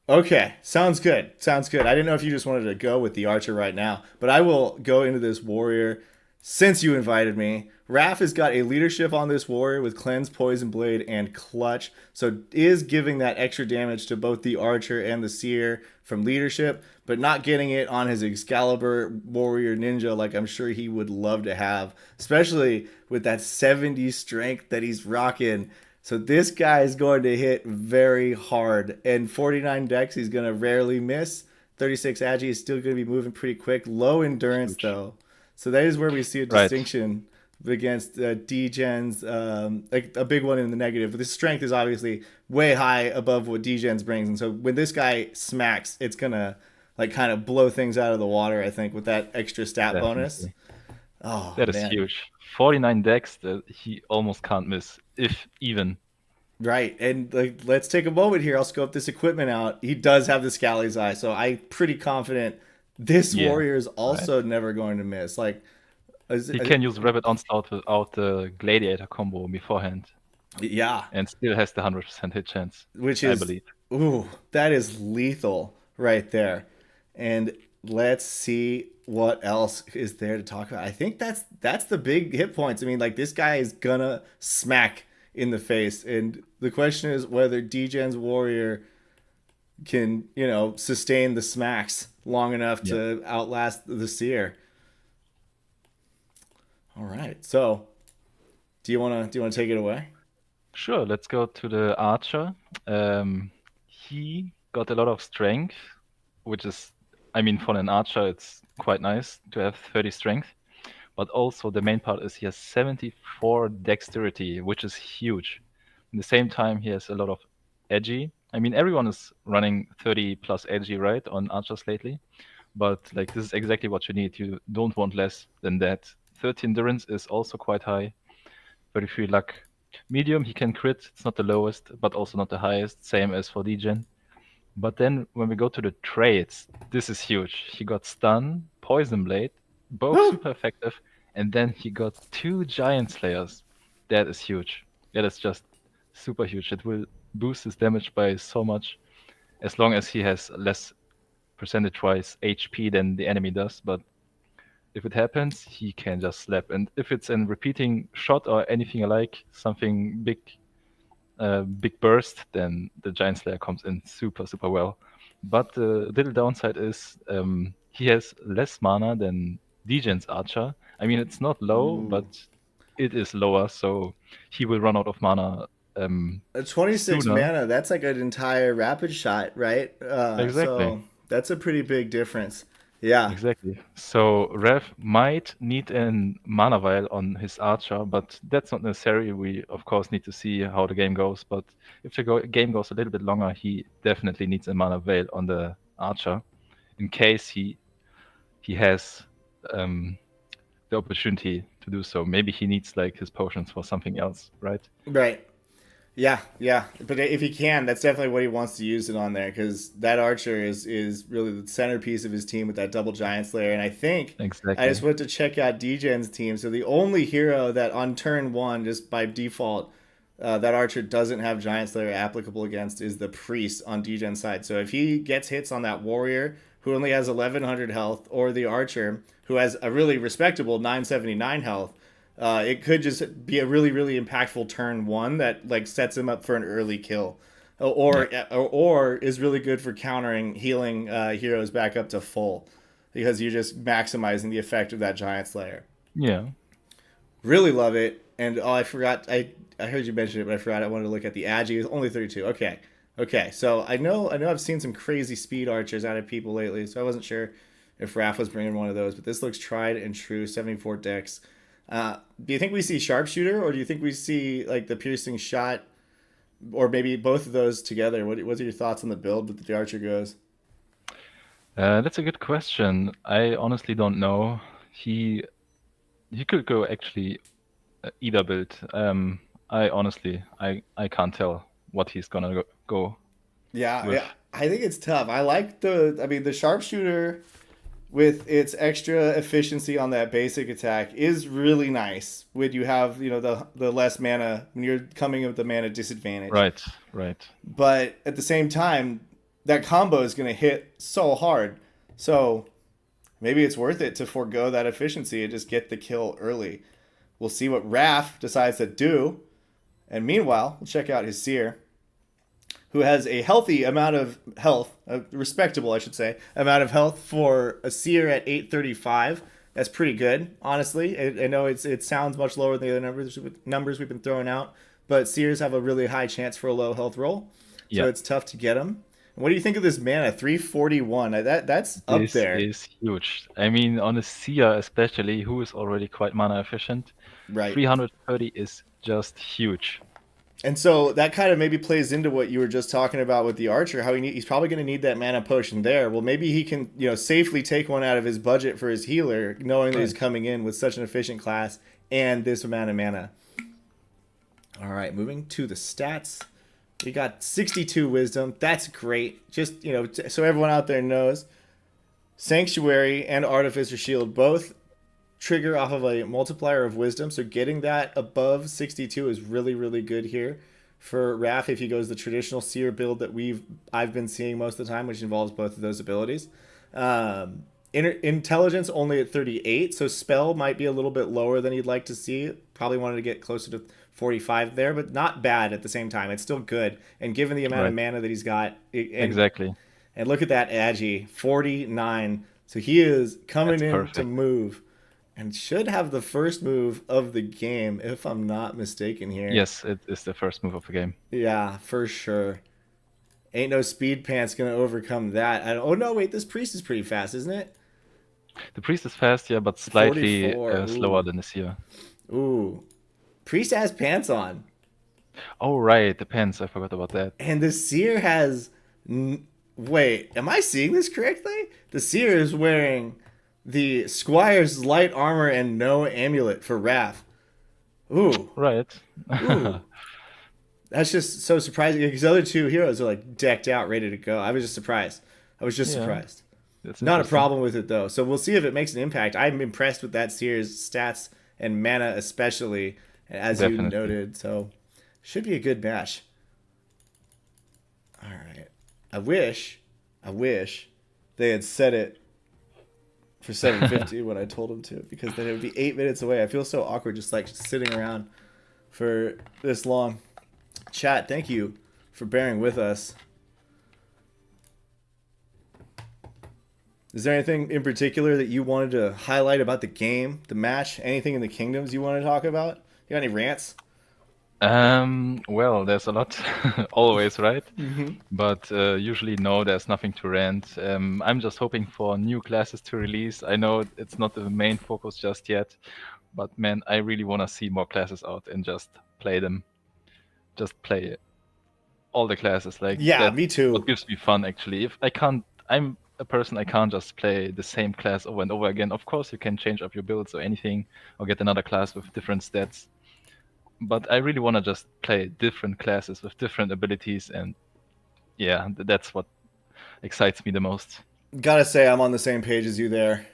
C: Okay. Sounds good. Sounds good. I didn't know if you just wanted to go with the archer right now, but I will go into this warrior since you invited me. Raph has got a leadership on this warrior with Cleanse, Poison Blade, and Clutch. So is giving that extra damage to both the archer and the seer from leadership, but not getting it on his Excalibur warrior ninja like I'm sure he would love to have, especially with that 70 strength that he's rocking. So this guy is going to hit very hard, and 49 dex he's going to rarely miss. 36 agi is still going to be moving pretty quick. Low endurance though. So that is where we see a distinction against DGen's, like a big one in the negative. But the strength is obviously way high above what DGen's brings. And so when this guy smacks, it's going to like kind of blow things out of the water, I think, with that extra stat bonus. Oh,
D: that is huge. 49 dex that he almost can't miss, if even.
C: Right. And like, let's take a moment here. I'll scope this equipment out. He does have the Scally's Eye, so I'm pretty confident this warrior is also never going to miss. Like,
D: he can use Rapid Onslaught without the Gladiator combo beforehand.
C: Yeah.
D: And still has the 100% hit chance,
C: which is,
D: I believe.
C: Ooh, that is lethal right there. And let's see what else is there to talk about. I think that's the big hit points. I mean, like, this guy is gonna smack in the face. And the question is whether DGen's warrior can, sustain the smacks long enough to outlast the seer. All right. So, do you want to take it away?
D: Sure. Let's go to the archer. He got a lot of strength, which is, I mean, for an archer, it's quite nice to have 30 strength. But also the main part is he has 74 dexterity, which is huge. At the same time, he has a lot of edgy. I mean, everyone is running 30 plus edgy, right, on archers lately. But like, this is exactly what you need. You don't want less than that. 30 endurance is also quite high. 33 luck. Medium, he can crit. It's not the lowest, but also not the highest. Same as for DGen. But then when we go to the traits, this is huge. He got stun, poison blade, both super effective, and then he got 2 Giant Slayers. That is huge. That is just super huge. It will boost his damage by so much, as long as he has less percentage-wise HP than the enemy does. But if it happens, he can just slap. And if it's a repeating shot or anything alike, something big, big burst, then the Giant Slayer comes in super, super well. But the little downside is he has less mana than Degen's Archer. I mean, it's not low, but it is lower, so he will run out of mana.
C: A 26
D: sooner.
C: mana, that's like an entire rapid shot, right?
D: Exactly.
C: So that's a pretty big difference. Yeah.
D: Exactly. So Rev might need a mana vial on his Archer, but that's not necessary. We of course need to see how the game goes. But if the game goes a little bit longer, he definitely needs a mana vial on the Archer, in case he has the opportunity to do so. Maybe he needs like his potions for something else, right?
C: Right. Yeah, yeah. But if he can, that's definitely what he wants to use it on there, because that Archer is really the centerpiece of his team with that double Giant Slayer. And I think
D: Exactly.
C: I just went to check out Degen's team. So the only hero that on turn 1, just by default, that Archer doesn't have Giant Slayer applicable against is the Priest on Degen's side. So if he gets hits on that Warrior who only has 1100 health, or the Archer who has a really respectable 979 health, it could just be a really, really impactful turn 1 that like sets him up for an early kill, or is really good for countering healing heroes back up to full, because you're just maximizing the effect of that Giant Slayer.
D: Yeah.
C: Really love it. And I forgot, I heard you mention it, but I forgot I wanted to look at the Agi. It's only 32. Okay. So I know I've seen some crazy speed archers out of people lately, so I wasn't sure if Raph was bringing one of those, but this looks tried and true. 74 dex. Do you think we see sharpshooter, or do you think we see like the piercing shot, or maybe both of those together? What are your thoughts on the build that the Archer goes?
D: That's a good question. I honestly don't know. He could go actually either build. I honestly I can't tell what he's gonna go.
C: Yeah, I think it's tough. I like the sharpshooter with its extra efficiency on that basic attack is really nice when you have, the less mana, when you're coming with the mana disadvantage.
D: Right.
C: But at the same time, that combo is going to hit so hard. So maybe it's worth it to forego that efficiency and just get the kill early. We'll see what Raph decides to do. And meanwhile, we'll check out his Seer, who has a healthy amount of health, a respectable, I should say, amount of health for a Seer at 835. That's pretty good, honestly. I know it sounds much lower than the other numbers we've been throwing out, but Seers have a really high chance for a low health roll, so it's tough to get them. What do you think of this mana? 341. That's up there.
D: This is huge. I mean, on a Seer especially, who is already quite mana efficient,
C: Right.
D: 330 is just huge.
C: And so that kind of maybe plays into what you were just talking about with the Archer, how he's probably going to need that mana potion there. Well, maybe he can, safely take one out of his budget for his healer, knowing that he's coming in with such an efficient class and this amount of mana. All right, moving to the stats. We got 62 wisdom. That's great. Just, so everyone out there knows, Sanctuary and Artificer Shield both trigger off of a multiplier of wisdom, so getting that above 62 is really, really good here for Raph if he goes the traditional Seer build that I've been seeing most of the time, which involves both of those abilities. Intelligence only at 38, so spell might be a little bit lower than you'd like to see. Probably wanted to get closer to 45 there, but not bad at the same time. It's still good, and given the amount of mana that he's got,
D: Exactly.
C: And look at that Agi, 49. So he is coming in to move. And should have the first move of the game, if I'm not mistaken here.
D: Yes, it is the first move of the game.
C: Yeah, for sure. Ain't no speed pants gonna overcome that. Oh no, wait, this Priest is pretty fast, isn't it?
D: The Priest is fast, yeah, but slightly
C: 44.
D: slower than the Seer.
C: Ooh. Priest has pants on.
D: Oh, right, the pants, I forgot about that.
C: And the Seer has... Wait, am I seeing this correctly? The Seer is wearing the Squire's light armor and no amulet for Raph. Ooh.
D: Right.
C: Ooh. That's just so surprising, because the other two heroes are like decked out, ready to go. I was just surprised. Surprised.
D: That's
C: Not a
D: interesting.
C: problem with it though. So we'll see if it makes an impact. I'm impressed with that Seer's stats and mana especially, as you
D: Definitely.
C: noted. So should be a good match. All right. I wish they had set it for 7:50 when I told them to, because then it would be 8 minutes away. I feel so awkward just like sitting around for this long. Chat, thank you for bearing with us. Is there anything in particular that you wanted to highlight about the game, the match, anything in the kingdoms you want to talk about? You got any rants?
D: Well, there's a lot, always, right? But usually, no, there's nothing to rant. I'm just hoping for new classes to release. I know it's not the main focus just yet, but man, I really want to see more classes out and just play them. Just play all the classes. Like,
C: Yeah,
D: that's
C: me too.
D: what gives me fun, actually. If I can't, I'm a person, I can't just play the same class over and over again. Of course, you can change up your builds or anything, or get another class with different stats. But I really want to just play different classes with different abilities, and yeah, that's what excites me the most.
C: Gotta say, I'm on the same page as you there.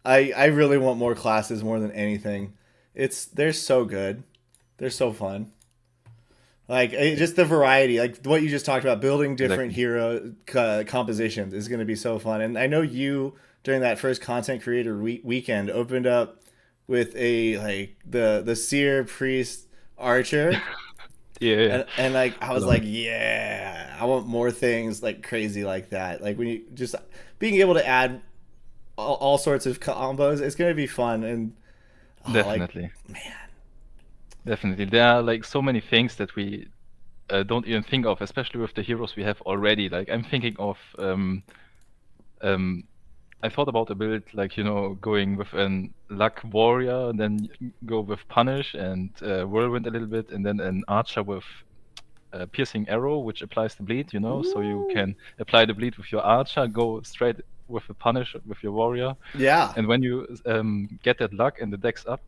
C: I really want more classes more than anything. They're so good. They're so fun. Like just the variety, like what you just talked about, building different hero compositions is going to be so fun. And I know you during that first content creator weekend opened up with the seer priest archer.
D: Yeah.
C: And like I was like, yeah, I want more things like crazy like that. Like when you just being able to add all sorts of combos, it's going to be fun. And
D: Definitely.
C: man.
D: Definitely. There are like so many things that we don't even think of, especially with the heroes we have already. Like I'm thinking of I thought about a build like, going with an luck warrior, and then go with punish and whirlwind a little bit, and then an archer with piercing arrow, which applies the bleed, so you can apply the bleed with your archer, go straight with the punish with your warrior.
C: Yeah.
D: And when you get that luck and the deck's up,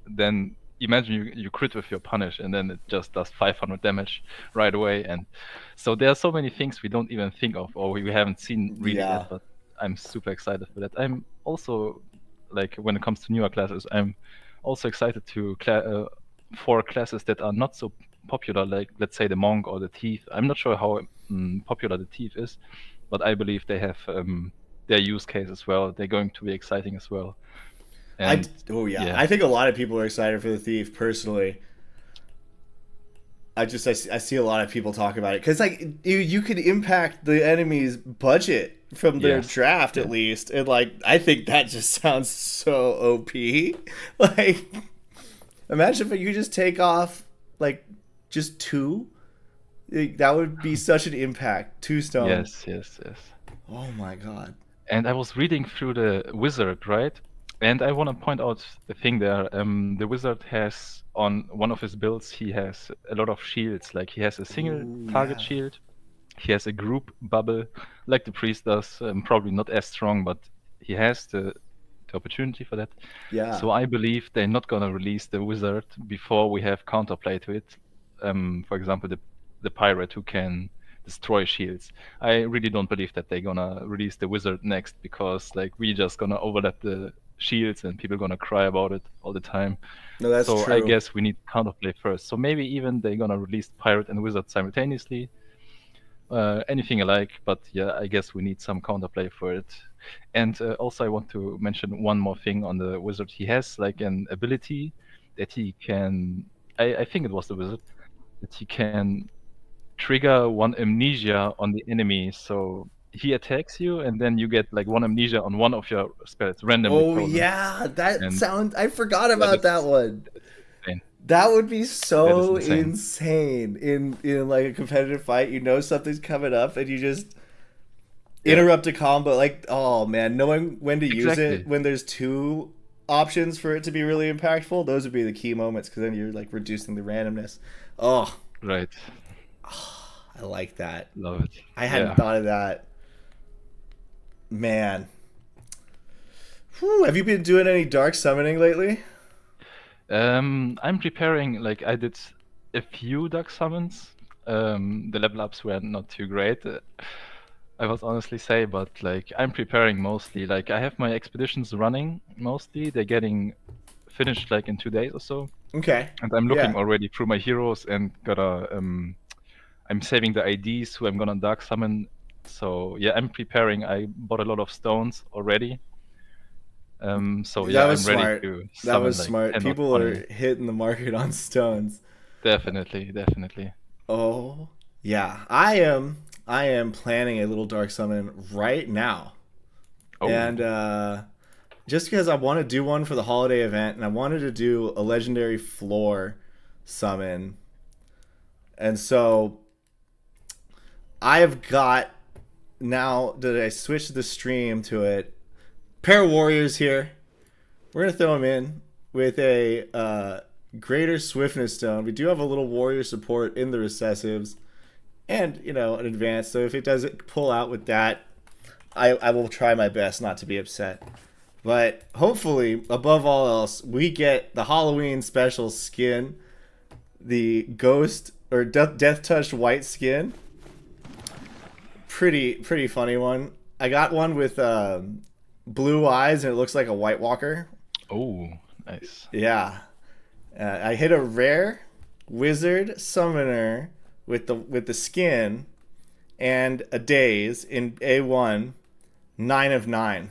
D: then imagine you crit with your punish, and then it just does 500 damage right away. And so there are so many things we don't even think of, or we haven't seen really yet, but I'm super excited for that. I'm also, like, when it comes to newer classes, I'm also excited to for classes that are not so popular, like let's say the monk or the thief. I'm not sure how popular the thief is, but I believe they have their use case as well. They're going to be exciting as well. And,
C: I think a lot of people are excited for the thief personally. I see a lot of people talk about it because like you could impact the enemy's budget from their draft at least, and like I think that just sounds so OP. Like imagine if you just take off like just 2. That would be such an impact. 2 stones.
D: Yes.
C: Oh my god.
D: And I was reading through the wizard, right? And I want to point out the thing there. The wizard has, on one of his builds, he has a lot of shields. Like he has a single target shield. He has a group bubble, like the priest does. Probably not as strong, but he has the opportunity for that.
C: Yeah.
D: So I believe they're not gonna release the wizard before we have counterplay to it. For example, the pirate who can destroy shields. I really don't believe that they're gonna release the wizard next, because like we just gonna overlap the shields and people gonna cry about it all the time.
C: No, that's
D: so
C: true.
D: I guess we need counterplay first. So maybe even they're gonna release pirate and wizard simultaneously. Anything alike, but yeah, I guess we need some counterplay for it. And also I want to mention one more thing on the wizard. He has like an ability that he can, I think it was the wizard, that he can trigger 1 amnesia on the enemy. So he attacks you, and then you get like 1 amnesia on one of your spells randomly.
C: Oh yeah, I forgot about that one.
D: Insane.
C: That would be so insane in like a competitive fight. You know something's coming up, and you just interrupt a combo. Like, oh man, knowing when to use it when there's 2 options for it to be really impactful. Those would be the key moments, because then you're like reducing the randomness. Oh,
D: right.
C: I like that.
D: Love it.
C: I hadn't thought of that. Man. Whew, have you been doing any dark summoning lately?
D: I'm preparing, like I did a few dark summons. The level ups were not too great. I was honestly say, but like I'm preparing mostly. Like I have my expeditions running mostly. They're getting finished like in 2 days or so,
C: Okay.
D: and I'm looking
C: Yeah.
D: already through my heroes and gotta I'm saving the IDs who I'm gonna dark summon. So yeah, I'm preparing. I bought a lot of stones already. So
C: That
D: yeah,
C: was
D: I'm ready
C: smart.
D: to
C: That
D: summon
C: was
D: like
C: smart.
D: 10 or
C: People are
D: 20.
C: hitting the market on stones.
D: Definitely, definitely.
C: Oh, yeah. I am planning a little dark summon right now.
D: Oh,
C: And just because I want to do one for the holiday event, and I wanted to do a legendary floor summon. And so I have got, now that I switched the stream to it, pair of warriors here. We're going to throw them in with a greater swiftness stone. We do have a little warrior support in the recessives and, you know, an advance. So if it doesn't pull out with that, I will try my best not to be upset. But hopefully, above all else, we get the Halloween special skin, the ghost or death touched white skin. Pretty funny one. I got one with blue eyes and it looks like a White Walker.
D: oh, nice.
C: Yeah, I hit a rare wizard summoner with the skin and a daze in A1, 9 of 9.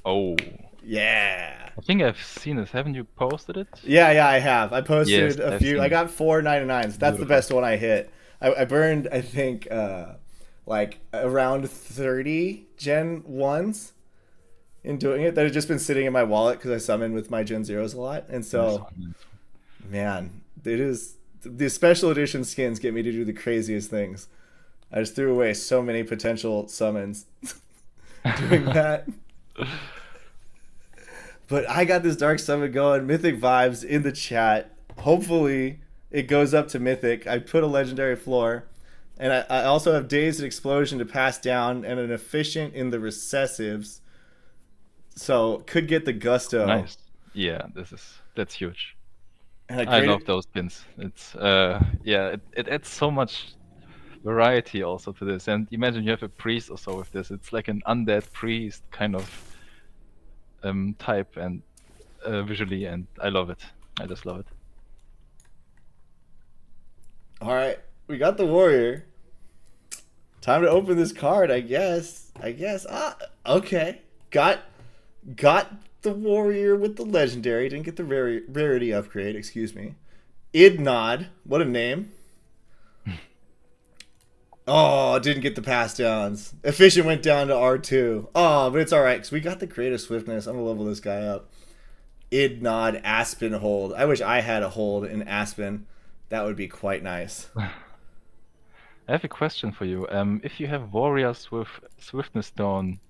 D: Oh,
C: Yeah.
D: I think I've seen this. Haven't you posted it?
C: Yeah, I have. I posted
D: Yes,
C: a
D: I've
C: few.
D: seen
C: I
D: it.
C: got 4 9 of 9s. That's the
D: Beautiful.
C: best one I hit. I burned, I think, like around 30 Gen 1s in doing it that had just been sitting in my wallet because I summon with my Gen 0s a lot. And
D: Nice
C: so,
D: one, nice one.
C: man, it is. The special edition skins get me to do the craziest things. I just threw away so many potential summons doing that. But I got this dark summon going. Mythic vibes in the chat. Hopefully it goes up to mythic. I put a legendary floor. And I also have Dazed and Explosion to pass down and an efficient in the recessives. So could get the gusto.
D: Nice. Yeah, that's huge.
C: And
D: I love those pins. It's yeah, it adds so much variety also to this. And imagine you have a priest or so with this. It's like an undead priest kind of type and visually, and I love it. I just love it.
C: All right, we got the warrior. Time to open this card, I guess. Okay. Got the warrior with the legendary. Didn't get the rarity upgrade. Excuse me. Idnod. What a name. Oh, didn't get the pass downs. Efficient went down to R2. Oh, but it's all right because we got the creative swiftness. I'm gonna level this guy up. Idnod Aspen hold. I wish I had a hold in Aspen. That would be quite nice.
D: I have a question for you. If you have warriors with swiftness down,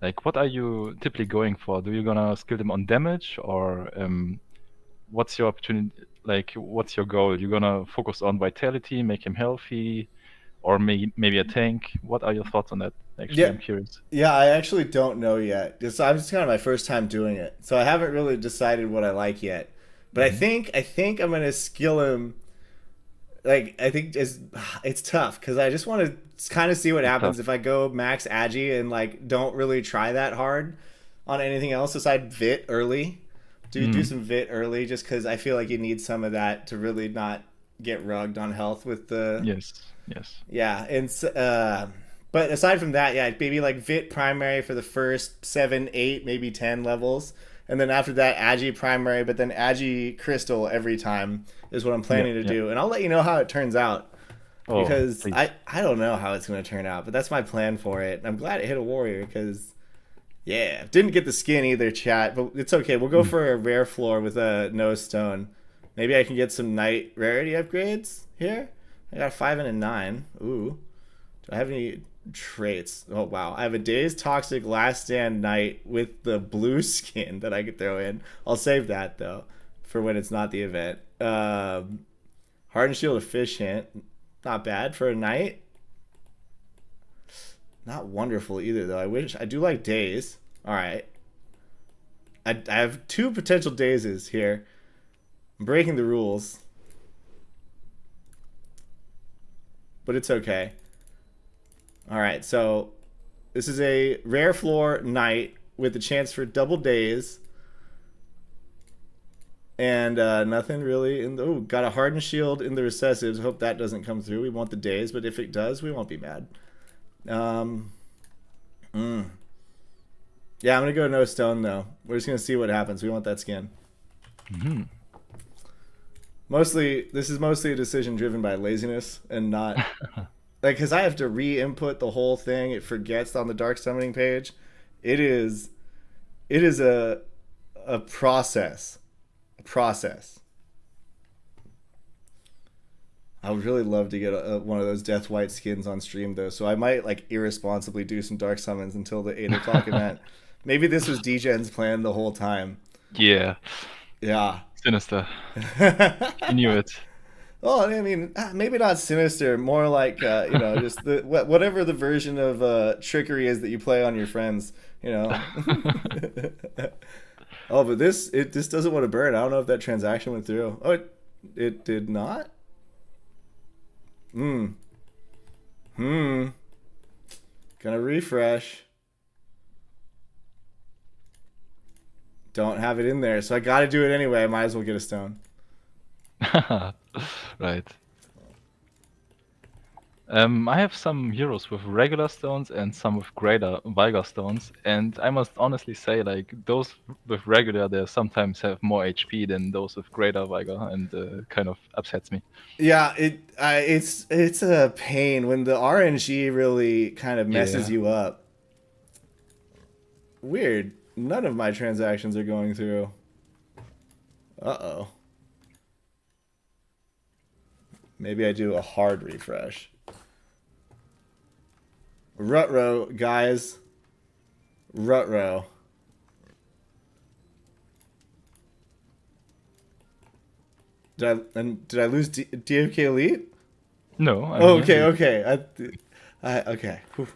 D: like what are you typically going for? Do you gonna skill them on damage, or what's your opportunity? Like, what's your goal? You gonna focus on vitality, make him healthy, or maybe a tank? What are your thoughts on that? Actually,
C: Yeah.
D: I'm curious.
C: Yeah, I actually don't know yet. I'm just kind of my first time doing it, so I haven't really decided what I like yet. But I think I'm gonna skill him. Like I think it's tough because I just want to kind of see what happens if I go max agi and like don't really try that hard on anything else aside Vit early. Do some Vit early just because I feel like you need some of that to really not get rugged on health with the
D: Yes.
C: yeah. And but aside from that, yeah, maybe like Vit primary for the first 7, 8, maybe 10 levels. And then after that, Agi primary, but then Agi crystal every time is what I'm planning to do. And I'll let you know how it turns out. Because
D: please.
C: I don't know how it's going to turn out, but that's my plan for it. And I'm glad it hit a warrior because, yeah, didn't get the skin either, chat. But it's okay. We'll go for a rare floor with a no stone. Maybe I can get some knight rarity upgrades here. I got a 5 and a 9. Ooh. Do I have any traits? Oh wow, I have a Dazed Toxic Last Stand Knight with the blue skin that I could throw in. I'll save that though for when it's not the event. Hardened Shield Efficient, not bad for a knight. Not wonderful either though. I do like Daze. All right, I have 2 potential Dazes here. I'm breaking the rules, but it's okay. All right, so this is a rare floor knight with the chance for double days. And nothing really in the... Oh, got a hardened shield in the recessives. Hope that doesn't come through. We want the days, but if it does, we won't be mad. Yeah, I'm going to go no stone, though. We're just going to see what happens. We want that skin. Mostly, this is mostly a decision driven by laziness and not... like, because I have to re-input the whole thing. It forgets on the dark summoning page. It is a process. I would really love to get one of those Death White skins on stream, though, so I might like irresponsibly do some dark summons until the 8 o'clock event. Maybe this was Degen's plan the whole time.
D: Yeah. Sinister. He knew it.
C: Well, I mean, maybe not sinister, more like just whatever the version of trickery is that you play on your friends, Oh, but this doesn't want to burn. I don't know if that transaction went through. Oh, it did not? Gonna refresh. Don't have it in there, so I gotta do it anyway. I might as well get a stone.
D: Right. I have some heroes with regular stones and some with greater Vigor stones, and I must honestly say, like, those with regular, they sometimes have more HP than those with greater Vigor, and kind of upsets me.
C: Yeah, it's a pain when the RNG really kind of messes you up. Weird. None of my transactions are going through. Uh-oh. Maybe I do a hard refresh. Rutro, guys. Rutro. Did I lose DFK Elite?
D: No.
C: Okay. Okay. Whew.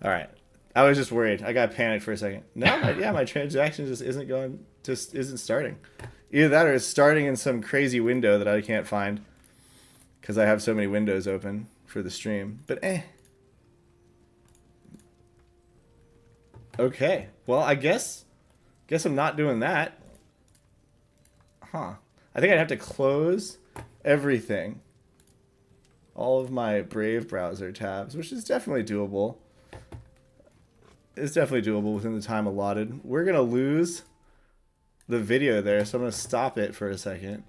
C: All right. I was just worried. I got panicked for a second. No, my transaction just isn't starting. Either that or it's starting in some crazy window that I can't find because I have so many windows open for the stream. But Okay. Well, I guess I'm not doing that. Huh. I think I'd have to close everything. All of my Brave browser tabs, which is definitely doable. It's definitely doable within the time allotted. We're going to lose the video there, so I'm going to stop it for a second.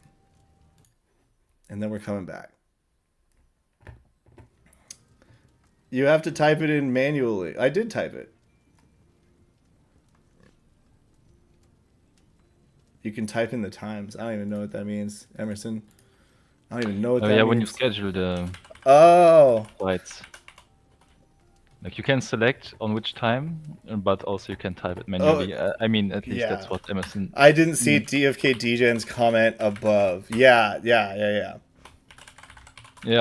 C: And then we're coming back. You have to type it in manually. I did type it. You can type in the times. I don't even know what that means, Emerson. I don't even know what that means.
D: Yeah, when you schedule the flights. Like, you can select on which time, but also you can type it manually. I mean, at least that's what Emerson...
C: I didn't see DFKDEGEN's comment above. Yeah.
D: Yeah,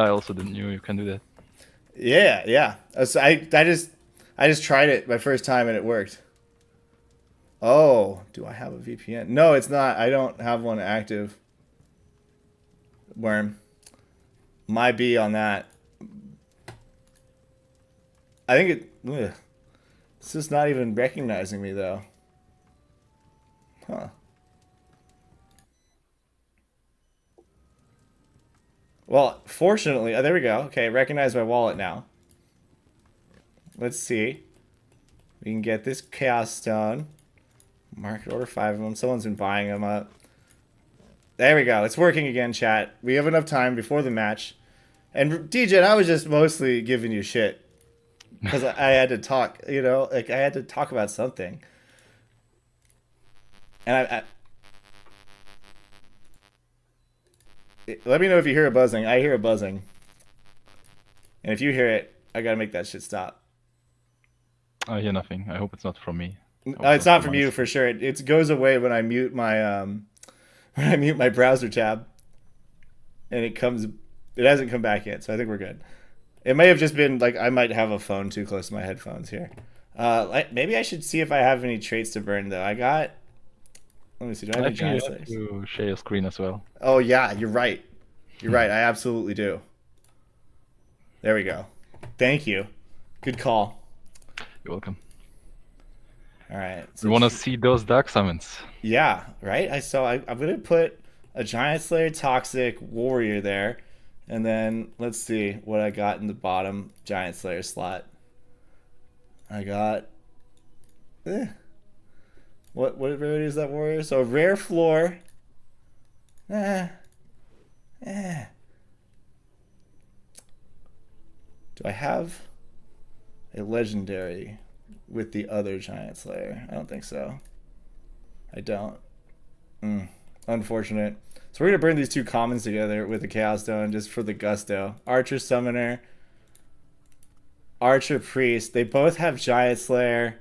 D: I also didn't know you can do that.
C: Yeah. So I just tried it my first time and it worked. Oh, do I have a VPN? No, it's not. I don't have one active. Worm. My B on that. I think it's just not even recognizing me, though. Huh. Well, fortunately, there we go. Okay, recognize my wallet now. Let's see. We can get this Chaos Stone. Market order 5 of them. Someone's been buying them up. There we go. It's working again, chat. We have enough time before the match. And DJ, I was just mostly giving you shit. Because I had to talk, like I had to talk about something. And let me know if you hear a buzzing. I hear a buzzing. And if you hear it, I gotta make that shit stop.
D: I hear nothing. I hope it's not from me.
C: It's not from you for sure. It goes away when I mute my browser tab, and it hasn't come back yet. So I think we're good. It may have just been like I might have a phone too close to my headphones here. Maybe I should see if I have any traits to burn though. Let me see. Do I have any giant
D: slaves? You share your screen as well.
C: Oh yeah, you're right. You're right. I absolutely do. There we go. Thank you. Good call.
D: You're welcome.
C: All right.
D: We want to see those dark summons.
C: Yeah, right? I'm going to put a Giant Slayer Toxic Warrior there. And then let's see what I got in the bottom Giant Slayer slot. I got... What rarity is that Warrior? So rare floor. Do I have a legendary with the other Giant Slayer? I don't think so. I don't. Unfortunate. So we're going to bring these two commons together with the Chaos Stone just for the gusto. Archer Summoner. Archer Priest. They both have Giant Slayer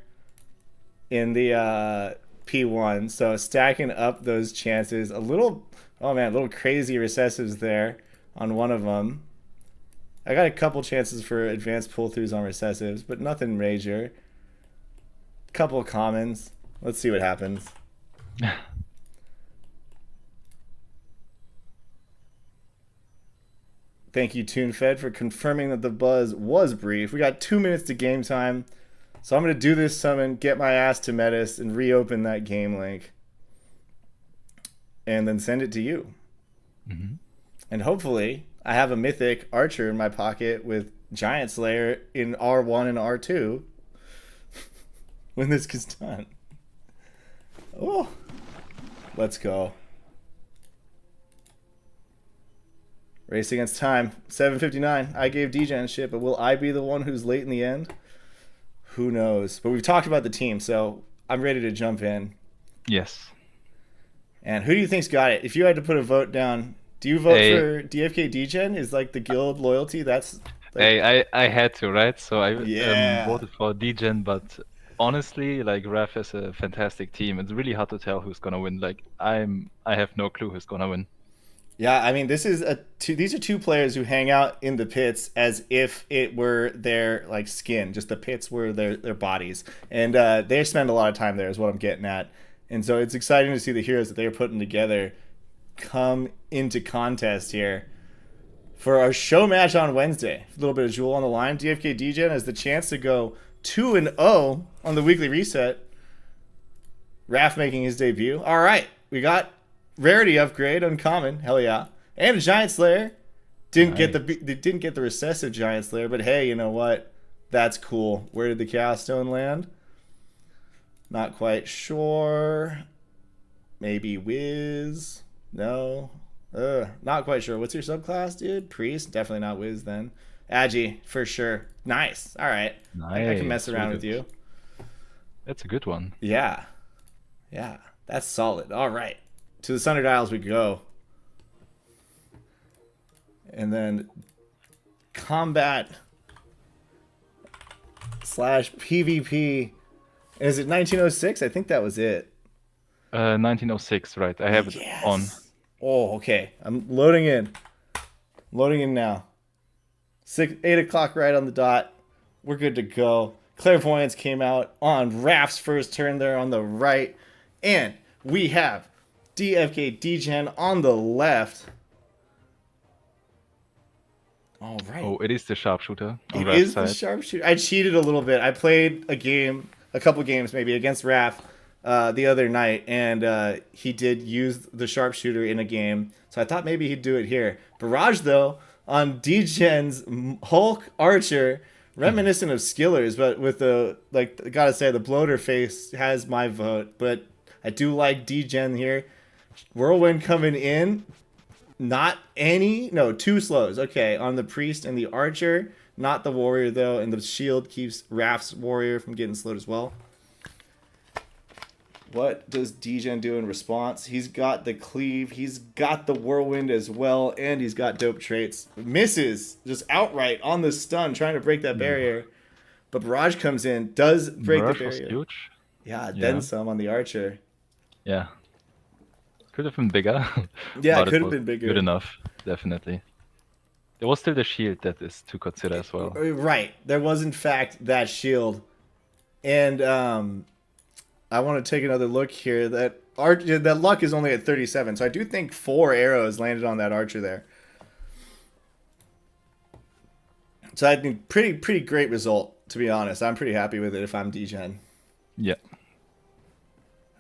C: in the P1. So stacking up those chances. A little crazy recessives there on one of them. I got a couple chances for advanced pull-throughs on recessives, but nothing major. Couple commons. Let's see what happens. Thank you, TuneFed, for confirming that the buzz was brief. We got 2 minutes to game time. So I'm going to do this summon, get my ass to Metis, and reopen that game link. And then send it to you. Mm-hmm. And hopefully, I have a mythic archer in my pocket with Giant Slayer in R1 and R2 when this gets done. Oh, let's go. Race against time. 7:59. I gave DGen shit, but will I be the one who's late in the end? Who knows? But we've talked about the team, so I'm ready to jump in.
D: Yes.
C: And who do you think's got it? If you had to put a vote down, do you vote for DFKDEGEN? Is like the guild loyalty? That's. Like...
D: Hey, I had to, right? So I voted for DGen, but honestly, like Raf is a fantastic team. It's really hard to tell who's gonna win. Like I have no clue who's gonna win.
C: Yeah, I mean, these are two players who hang out in the pits as if it were their like skin, just the pits were their bodies, and they spend a lot of time there, is what I'm getting at. And so it's exciting to see the heroes that they're putting together come into contest here for our show match on Wednesday. A little bit of Jewel on the line. DFKDEGEN has the chance to go 2-0 on the weekly reset. Raf making his debut. All right, we got rarity upgrade, uncommon, hell yeah, and a Giant Slayer. Didn't get the recessive Giant Slayer, but hey, you know what? That's cool. Where did the Chaos Stone land? Not quite sure. Maybe Wiz? No. Not quite sure. What's your subclass, dude? Priest? Definitely not Wiz then. Agi, for sure. Nice. All right. Nice. I can mess around with you.
D: That's a good one.
C: Yeah. Yeah. That's solid. All right. To the Sundered Isles we go. And then combat / PvP. Is it 1906? I think that was it.
D: 1906, right. I have it on.
C: Oh, okay. I'm loading in. Loading in now. 8 o'clock right on the dot. We're good to go. Clairvoyance came out on Raf's first turn there on the right. And we have DFKDEGEN on the left. All right.
D: Oh, it is the sharpshooter.
C: It is the sharpshooter. I cheated a little bit. I played a couple games maybe against Raf the other night, and he did use the sharpshooter in a game. So I thought maybe he'd do it here. Barrage though on DGen's Hulk Archer, reminiscent of Skillers, but with gotta say the bloater face has my vote. But I do like DGen here. Whirlwind coming in. Two slows. Okay, on the Priest and the Archer. Not the Warrior, though. And the shield keeps Raf's Warrior from getting slowed as well. What does DGen do in response? He's got the Cleave. He's got the Whirlwind as well. And he's got dope traits. Misses just outright on the stun, trying to break that barrier. But Barrage comes in, does break the barrier.
D: Was huge.
C: Yeah, then some on the Archer.
D: Yeah. Could have been bigger.
C: Yeah, it could have been bigger.
D: Good enough, definitely. There was still the shield that is to consider as well.
C: Right. There was, in fact, that shield. And I want to take another look here. That luck is only at 37. So I do think 4 arrows landed on that Archer there. So I think pretty great result, to be honest. I'm pretty happy with it if I'm DGen.
D: Yeah.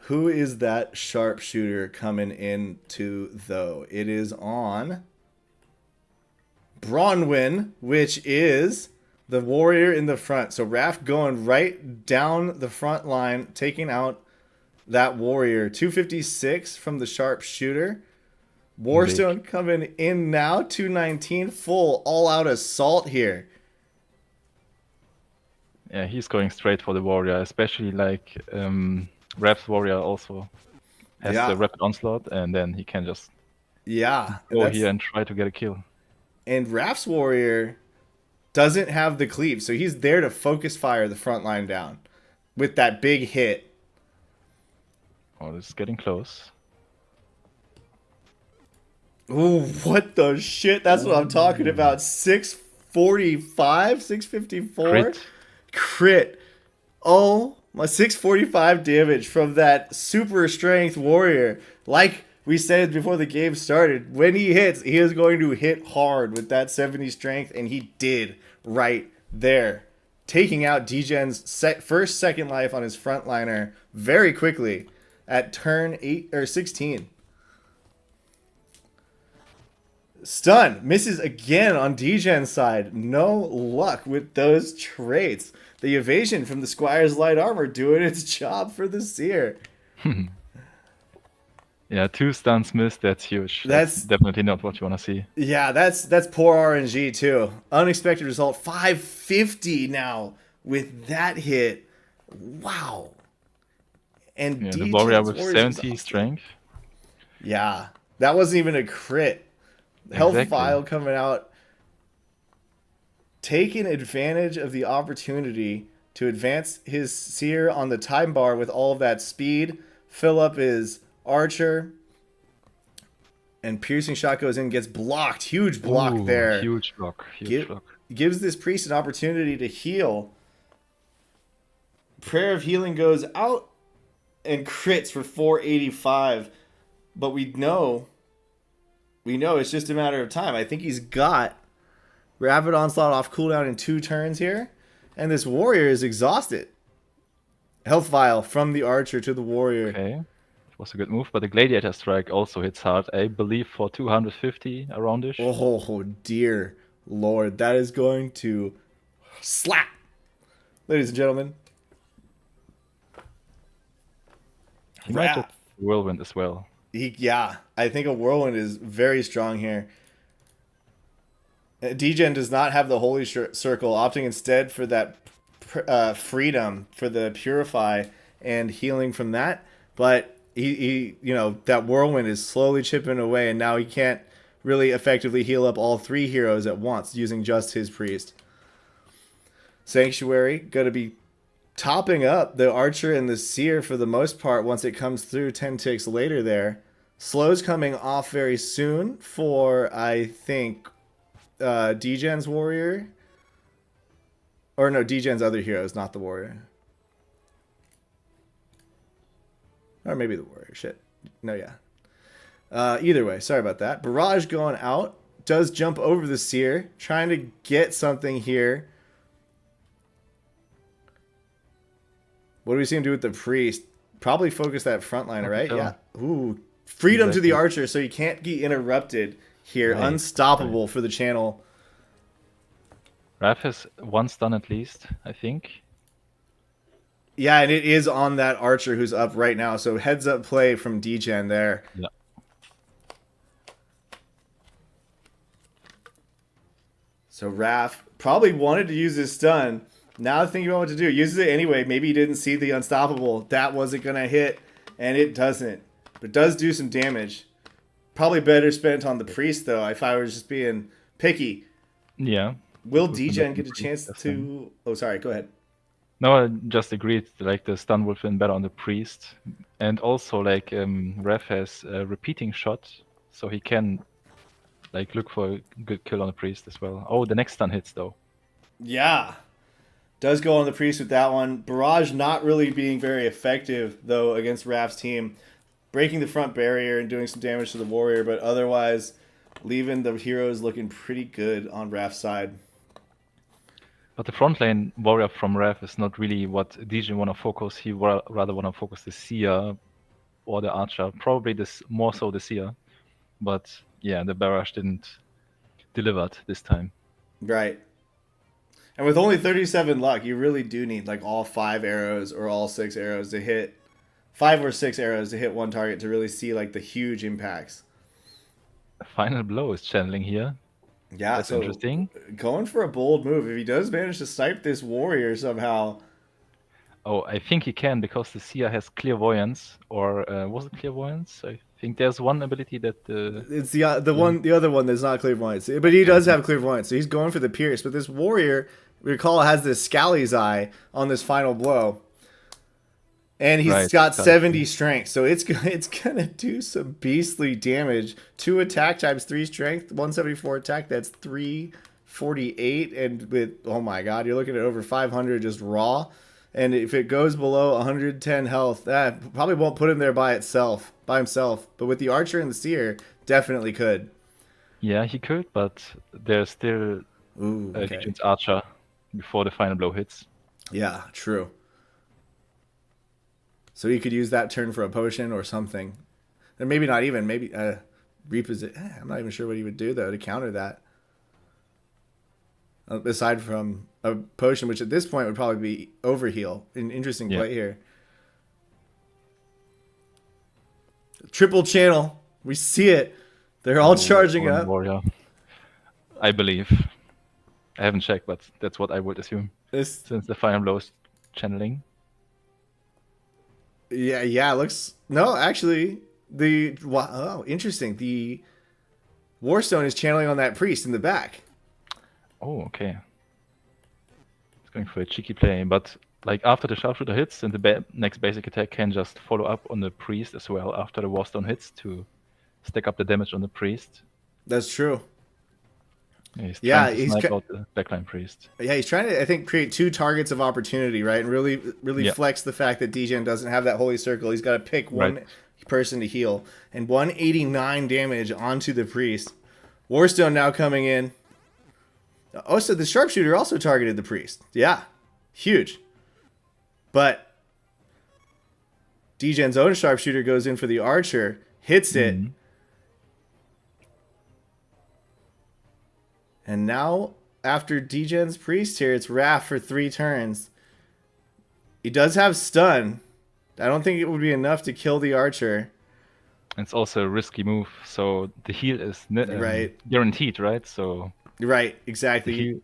C: Who is that sharpshooter coming into, though? It is on Bronwyn, which is the warrior in the front. So Raph going right down the front line, taking out that warrior. 256 from the sharpshooter. Warstone coming in now. 219, full all-out assault here.
D: Yeah, he's going straight for the warrior, especially like Rap's warrior also has the rapid onslaught, and then he can just go here and try to get a kill.
C: And Raph's warrior doesn't have the cleave, so he's there to focus fire the front line down with that big hit.
D: Oh, this is getting close.
C: Ooh, what the shit? That's what I'm talking about. 645, 654. Crit. Oh, my 645 damage from that super strength warrior. Like we said before the game started, when he hits, he is going to hit hard with that 70 strength, and he did right there. Taking out DGen's first second life on his frontliner very quickly at turn 8 or 16. Stun misses again on DGen's side. No luck with those traits. The evasion from the Squire's light armor doing its job for the Seer.
D: Yeah, 2 stuns missed. That's huge. That's definitely not what you want to see.
C: Yeah, that's poor RNG too. Unexpected result. 550 now with that hit. Wow. And
D: yeah, the warrior with 70 strength.
C: Yeah, that wasn't even a crit. Health file coming out, taking advantage of the opportunity to advance his Seer on the time bar with all of that speed, fill up his archer, and piercing shot goes in, gets blocked. Huge block there.
D: Huge block. Huge block.
C: Gives this priest an opportunity to heal. Prayer of Healing goes out and crits for 485, but we know it's just a matter of time. I think he's got Rapid Onslaught off cooldown in 2 turns here. And this warrior is exhausted. Health vial from the archer to the warrior.
D: Okay. It was a good move, but the Gladiator Strike also hits hard. I believe for 250 around-ish.
C: Oh, dear Lord. That is going to slap. Ladies and gentlemen.
D: He might get Whirlwind as well.
C: Yeah, I think a Whirlwind is very strong here. DGen does not have the Holy Circle, opting instead for that freedom for the Purify and healing from that. But he that Whirlwind is slowly chipping away, and now he can't really effectively heal up all 3 heroes at once using just his priest. Sanctuary going to be topping up the archer and the seer for the most part once it comes through 10 ticks later there. Slow's coming off very soon for, I think, DGen's warrior. Or no, DGen's other heroes, not the warrior. Or maybe the warrior. Shit. No, yeah. Either way, sorry about that. Barrage going out. Does jump over the seer. Trying to get something here. What do we see him do with the priest? Probably focus that frontliner, right? Yeah. Ooh. Freedom to the archer, so you can't get interrupted here. Right. Unstoppable for the channel.
D: Raph has 1 stun at least, I think.
C: Yeah, and it is on that archer who's up right now. So heads up play from DGen there.
D: Yeah.
C: So Raph probably wanted to use his stun. Now thinking about what to do. Uses it anyway. Maybe he didn't see the unstoppable. That wasn't going to hit, and it doesn't. But it does do some damage. Probably better spent on the priest, though, if I was just being picky.
D: Yeah.
C: Will DGen get a chance to... Oh, sorry. Go ahead.
D: No, I just agreed. Like, the stun would have been better on the priest. And also, like, Raph has a repeating shot, so he can, like, look for a good kill on the priest as well. Oh, the next stun hits, though.
C: Yeah. Does go on the priest with that one. Barrage not really being very effective, though, against Raph's team. Breaking the front barrier and doing some damage to the warrior, but otherwise leaving the heroes looking pretty good on Raph's side.
D: But the front lane warrior from Rev is not really what DG want to focus. He rather want to focus the seer or the archer. Probably this more so the seer. But yeah, the barrage didn't deliver it this time.
C: Right. And with only 37 luck, you really do need like all 5 arrows or all 6 arrows to hit 5 or 6 arrows to hit one target to really see like the huge impacts.
D: Final blow is channeling here.
C: Yeah,
D: That's
C: so
D: interesting.
C: going for a bold move. If he does manage to snipe this warrior somehow.
D: Oh, I think he can because the seer has clairvoyance, or was it clairvoyance? I think there's one ability that
C: It's the other one that's not clairvoyance, but he does have clairvoyance, so he's going for the pierce. But this warrior, recall, has this Scally's eye on this final blow, and he's got 70 strength, so it's gonna do some beastly damage. 2 attack times 3 strength, 174 attack. That's 348, and with oh my god, you're looking at over 500 just raw. And if it goes below 110 health, that probably won't put him there by himself. But with the archer and the seer, definitely could.
D: Yeah, he could, but there's still Legion's archer before the final blow hits.
C: Yeah, true. So he could use that turn for a potion or something. And maybe not even. Maybe reposition. I'm not even sure what he would do, though, to counter that. Aside from a potion, which at this point would probably be overheal. An interesting play here. Triple channel. We see it. They're all charging up.
D: Warrior. I believe. I haven't checked, but that's what I would assume. Since the final blow is channeling.
C: Yeah, looks... No, actually, interesting. The Warstone is channeling on that priest in the back.
D: Oh, okay. It's going for a cheeky play, but like after the sharpshooter hits, and the next basic attack can just follow up on the priest as well after the Warstone hits to stack up the damage on the priest.
C: That's true.
D: He's trying to snipe out the backline priest.
C: Yeah, he's trying to, I think, create 2 targets of opportunity, right? And really flex the fact that DGen doesn't have that holy circle. He's got to pick one person to heal. And 189 damage onto the priest. Warstone now coming in. Oh, so the sharpshooter also targeted the priest. Yeah, huge. But DGen's own sharpshooter goes in for the archer, hits it. And now, after DGen's priest here, it's Raph for 3 turns. He does have stun. I don't think it would be enough to kill the archer.
D: It's also a risky move, so the heal is guaranteed, right? So
C: right, exactly.
D: The heal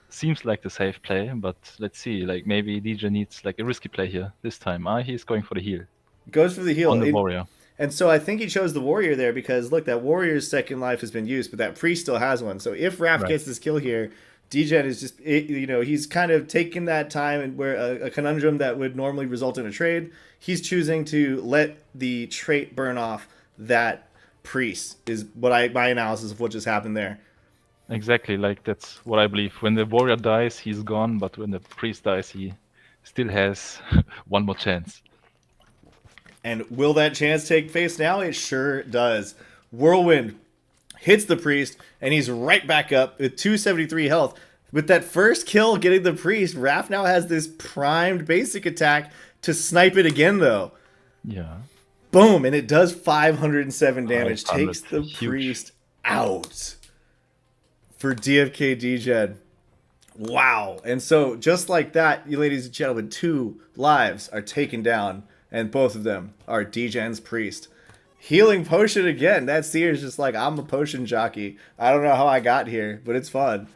D: seems like the safe play, but let's see. Like maybe DJ needs like a risky play here this time. He's going for the heal.
C: Goes for the heal
D: on the warrior.
C: And so I think he chose the warrior there because look, that warrior's second life has been used, but that priest still has one. So if Raph gets this kill here, DGen is just he's kind of taking that time and where a conundrum that would normally result in a trade, he's choosing to let the trait burn off that priest is what my analysis of what just happened there.
D: Exactly, like that's what I believe. When the warrior dies, he's gone, but when the priest dies, he still has one more chance.
C: And will that chance take place now? It sure does. Whirlwind hits the priest, and he's right back up with 273 health. With that first kill getting the priest, Raph now has this primed basic attack to snipe it again, though.
D: Yeah.
C: Boom, and it does 507 damage. Takes the priest out for DFKDEGEN. Wow. And so, just like that, you ladies and gentlemen, 2 lives are taken down. And both of them are DGen's priest. Healing potion again. That seer's just like, I'm a potion jockey. I don't know how I got here, but it's fun.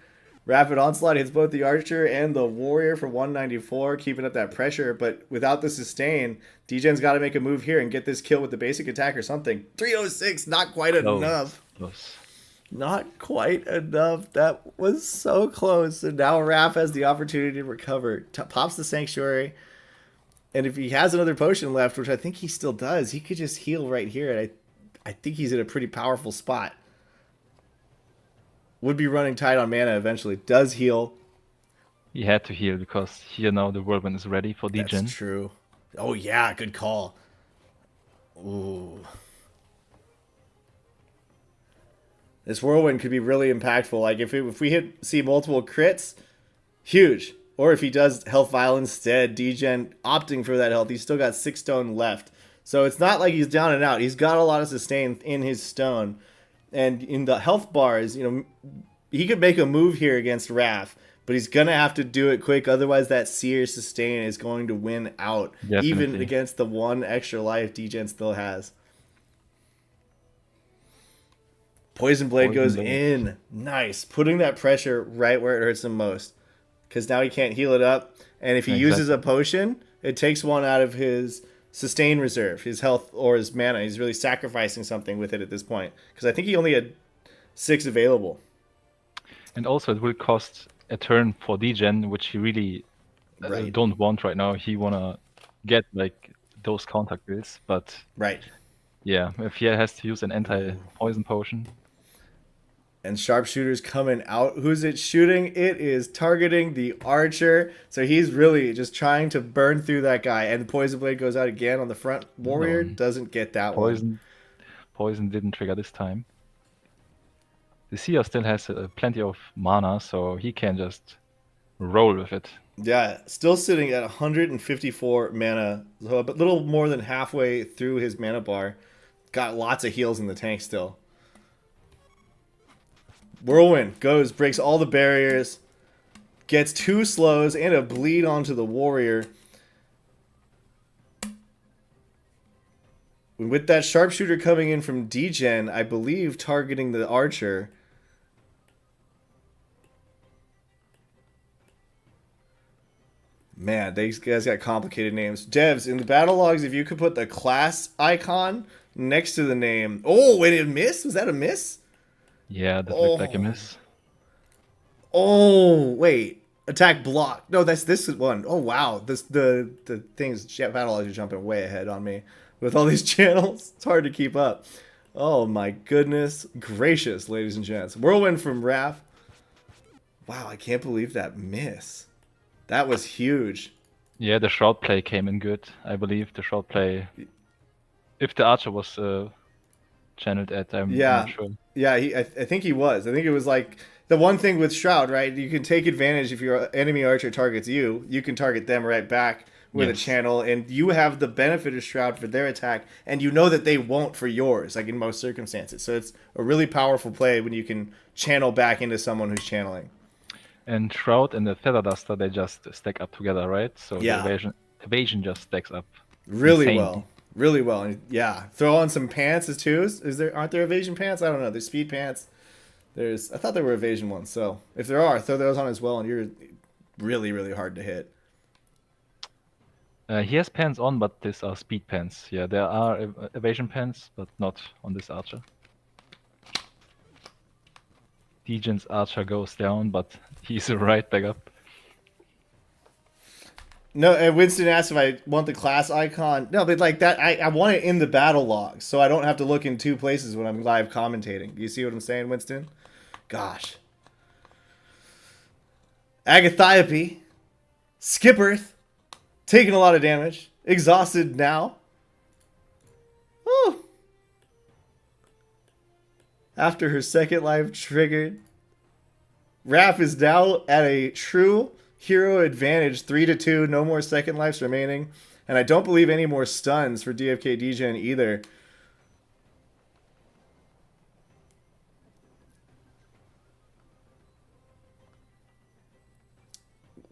C: Rapid onslaught hits both the archer and the warrior for 194, keeping up that pressure. But without the sustain, DGen's got to make a move here and get this kill with the basic attack or something. 306, not quite enough.
D: Close.
C: Not quite enough. That was so close. And now Raph has the opportunity to recover. Pops the sanctuary. And if he has another potion left, which I think he still does, he could just heal right here. And I think he's in a pretty powerful spot. Would be running tight on mana eventually. Does heal.
D: He had to heal because here now the whirlwind is ready for DGen.
C: That's true. Oh yeah, good call. Ooh. This whirlwind could be really impactful. Like if we see multiple crits, Huge. Or if he does Health Vial instead, Degen opting for that health. He's still got 6 stone left. So it's not like he's down and out. He's got a lot of sustain in his stone. And in the health bars, you know, he could make a move here against Raph, but he's going to have to do it quick. Otherwise, that Seer sustain is going to win out,
D: Definitely.
C: even against the 1 extra life Degen still has. Poison Blade goes in. Nice. Putting that pressure right where it hurts him most. Because now he can't heal it up. And if he uses a potion, it takes 1 out of his sustain reserve, his health or his mana. He's really sacrificing something with it at this point. Because I think he only had 6 available.
D: And also it will cost a turn for Degen, which he really don't want right now. He wanna get like those contact kills, but
C: Right.
D: yeah, if he has to use an anti-poison potion.
C: And sharpshooter's coming out. Who's it shooting? It is targeting the archer. So he's really just trying to burn through that guy. And the poison blade goes out again on the front warrior. Doesn't get that one.
D: Poison didn't trigger this time. The Seer still has plenty of mana, so he can just roll with it.
C: Yeah, still sitting at 154 mana. So a little more than halfway through his mana bar. Got lots of heals in the tank still. Whirlwind goes, breaks all the barriers, gets 2 slows and a bleed onto the warrior. With that sharpshooter coming in from Degen, I believe targeting the archer. Man, these guys got complicated names. Devs, in the battle logs, if you could put the class icon next to the name. Oh, wait, it missed? Was that a miss?
D: Yeah, that looked like a miss.
C: Oh, wait. Attack block. No, that's this one. Oh, wow. The things, battle logs are jumping way ahead on me. With all these channels, it's hard to keep up. Oh, my goodness gracious, ladies and gents. Whirlwind from Raph. Wow, I can't believe that miss. That was huge.
D: Yeah, the shroud play came in good. I believe the shroud play. If the archer was channeled at, I'm not sure.
C: Yeah, I think he was. I think it was like the one thing with Shroud, right? You can take advantage if your enemy archer targets you. You can target them right back with a channel, and you have the benefit of Shroud for their attack, and you know that they won't for yours, like in most circumstances. So it's a really powerful play when you can channel back into someone who's channeling.
D: And Shroud and the Feather Duster, they just stack up together, right? So the evasion just stacks up.
C: Really
D: Insane.
C: well. Really well. And yeah. Throw on some pants too. Aren't there evasion pants? I don't know. There's speed pants. I thought there were evasion ones. So if there are, throw those on as well, and you're really, really hard to hit.
D: He has pants on, but these are speed pants. Yeah, there are evasion pants, but not on this archer. Degen's archer goes down, but he's right back up.
C: No, and Winston asked if I want the class icon. No, but like that, I want it in the battle logs, so I don't have to look in 2 places when I'm live commentating. You see what I'm saying, Winston? Gosh. Agathiope, Skipperth, taking a lot of damage, exhausted now. Oh. After her second life triggered, Raph is now at a true hero advantage, 3-2, no more second lives remaining. And I don't believe any more stuns for DFKDEGEN either.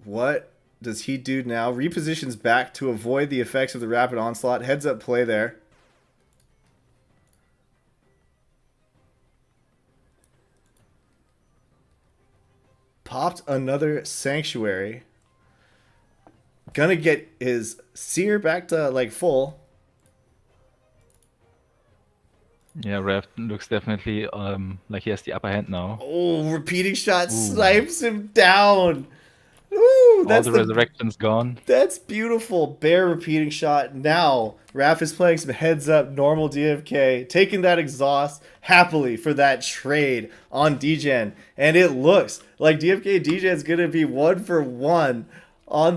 C: What does he do now? Repositions back to avoid the effects of the rapid onslaught. Heads up play there. Popped another Sanctuary. Gonna get his Seer back to like full.
D: Yeah, Raft looks definitely like he has the upper hand now.
C: Oh, repeating shot snipes him down. Ooh, that's
D: all the resurrection's gone.
C: That's beautiful. Bear repeating shot. Now, Raph is playing some heads up, normal DFK, taking that exhaust happily for that trade on Degen. And it looks like DFKDEGEN is going to be 1 for 1 on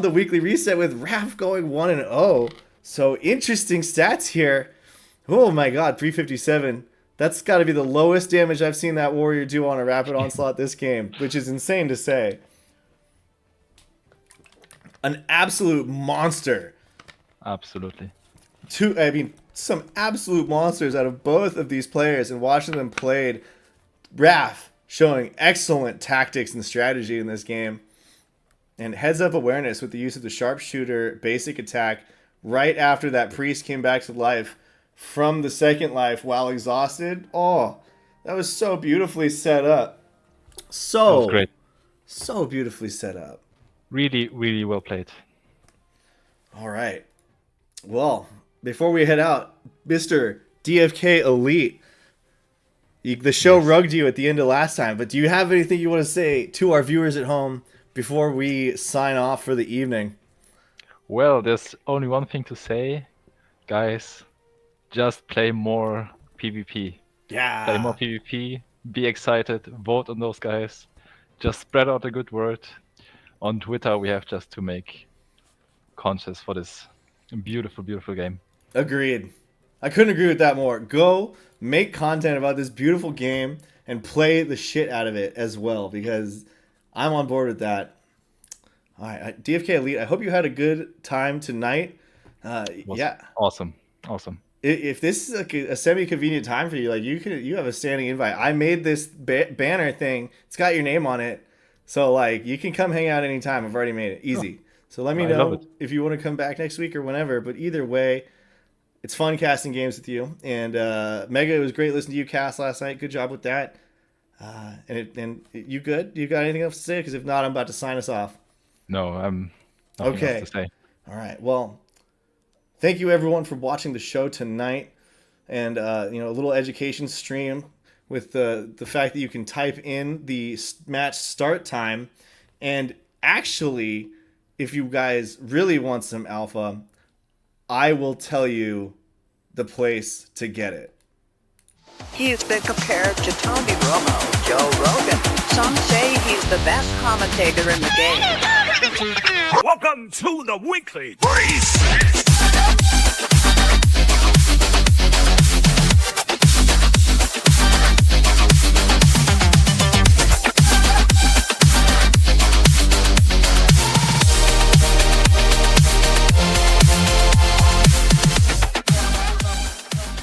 C: the weekly reset with Raph going 1-0. So interesting stats here. Oh my god, 357. That's got to be the lowest damage I've seen that warrior do on a rapid onslaught this game, which is insane to say. an absolute monster.
D: Absolutely.
C: Some absolute monsters out of both of these players, and watching them played. Raph showing excellent tactics and strategy in this game, and heads-up awareness with the use of the sharpshooter basic attack right after that priest came back to life from the second life while exhausted. Oh, that was so beautifully set up.
D: That was great.
C: So beautifully set up.
D: Really, really well played.
C: All right. Well, before we head out, Mr. DFK Elite, the show rugged you at the end of last time, but do you have anything you want to say to our viewers at home before we sign off for the evening?
D: Well, there's only one thing to say, guys. Just play more PvP.
C: Yeah.
D: Play more PvP. Be excited. Vote on those guys. Just spread out a good word. On Twitter, we have just to make conscious for this beautiful, beautiful game.
C: Agreed. I couldn't agree with that more. Go make content about this beautiful game and play the shit out of it as well, because I'm on board with that. All right, DFK Elite, I hope you had a good time tonight. Yeah.
D: Awesome.
C: If this is like a semi-convenient time for you, like you have a standing invite. I made this banner thing. It's got your name on it. So like you can come hang out anytime. I've already made it easy. So let me know if you want to come back next week or whenever. But either way, it's fun casting games with you. And Mega, it was great listening to you cast last night. Good job with that. And you good? You got anything else to say? Because if not, I'm about to sign us off.
D: No, I'm nothing else to say.
C: All right. Well, thank you everyone for watching the show tonight. And a little education stream with the fact that you can type in the match start time. And actually, if you guys really want some alpha, I will tell you the place to get it.
A: He's been compared to Tony Romo, Joe Rogan. Some say he's the best commentator in the game.
B: Welcome to the weekly. Freeze!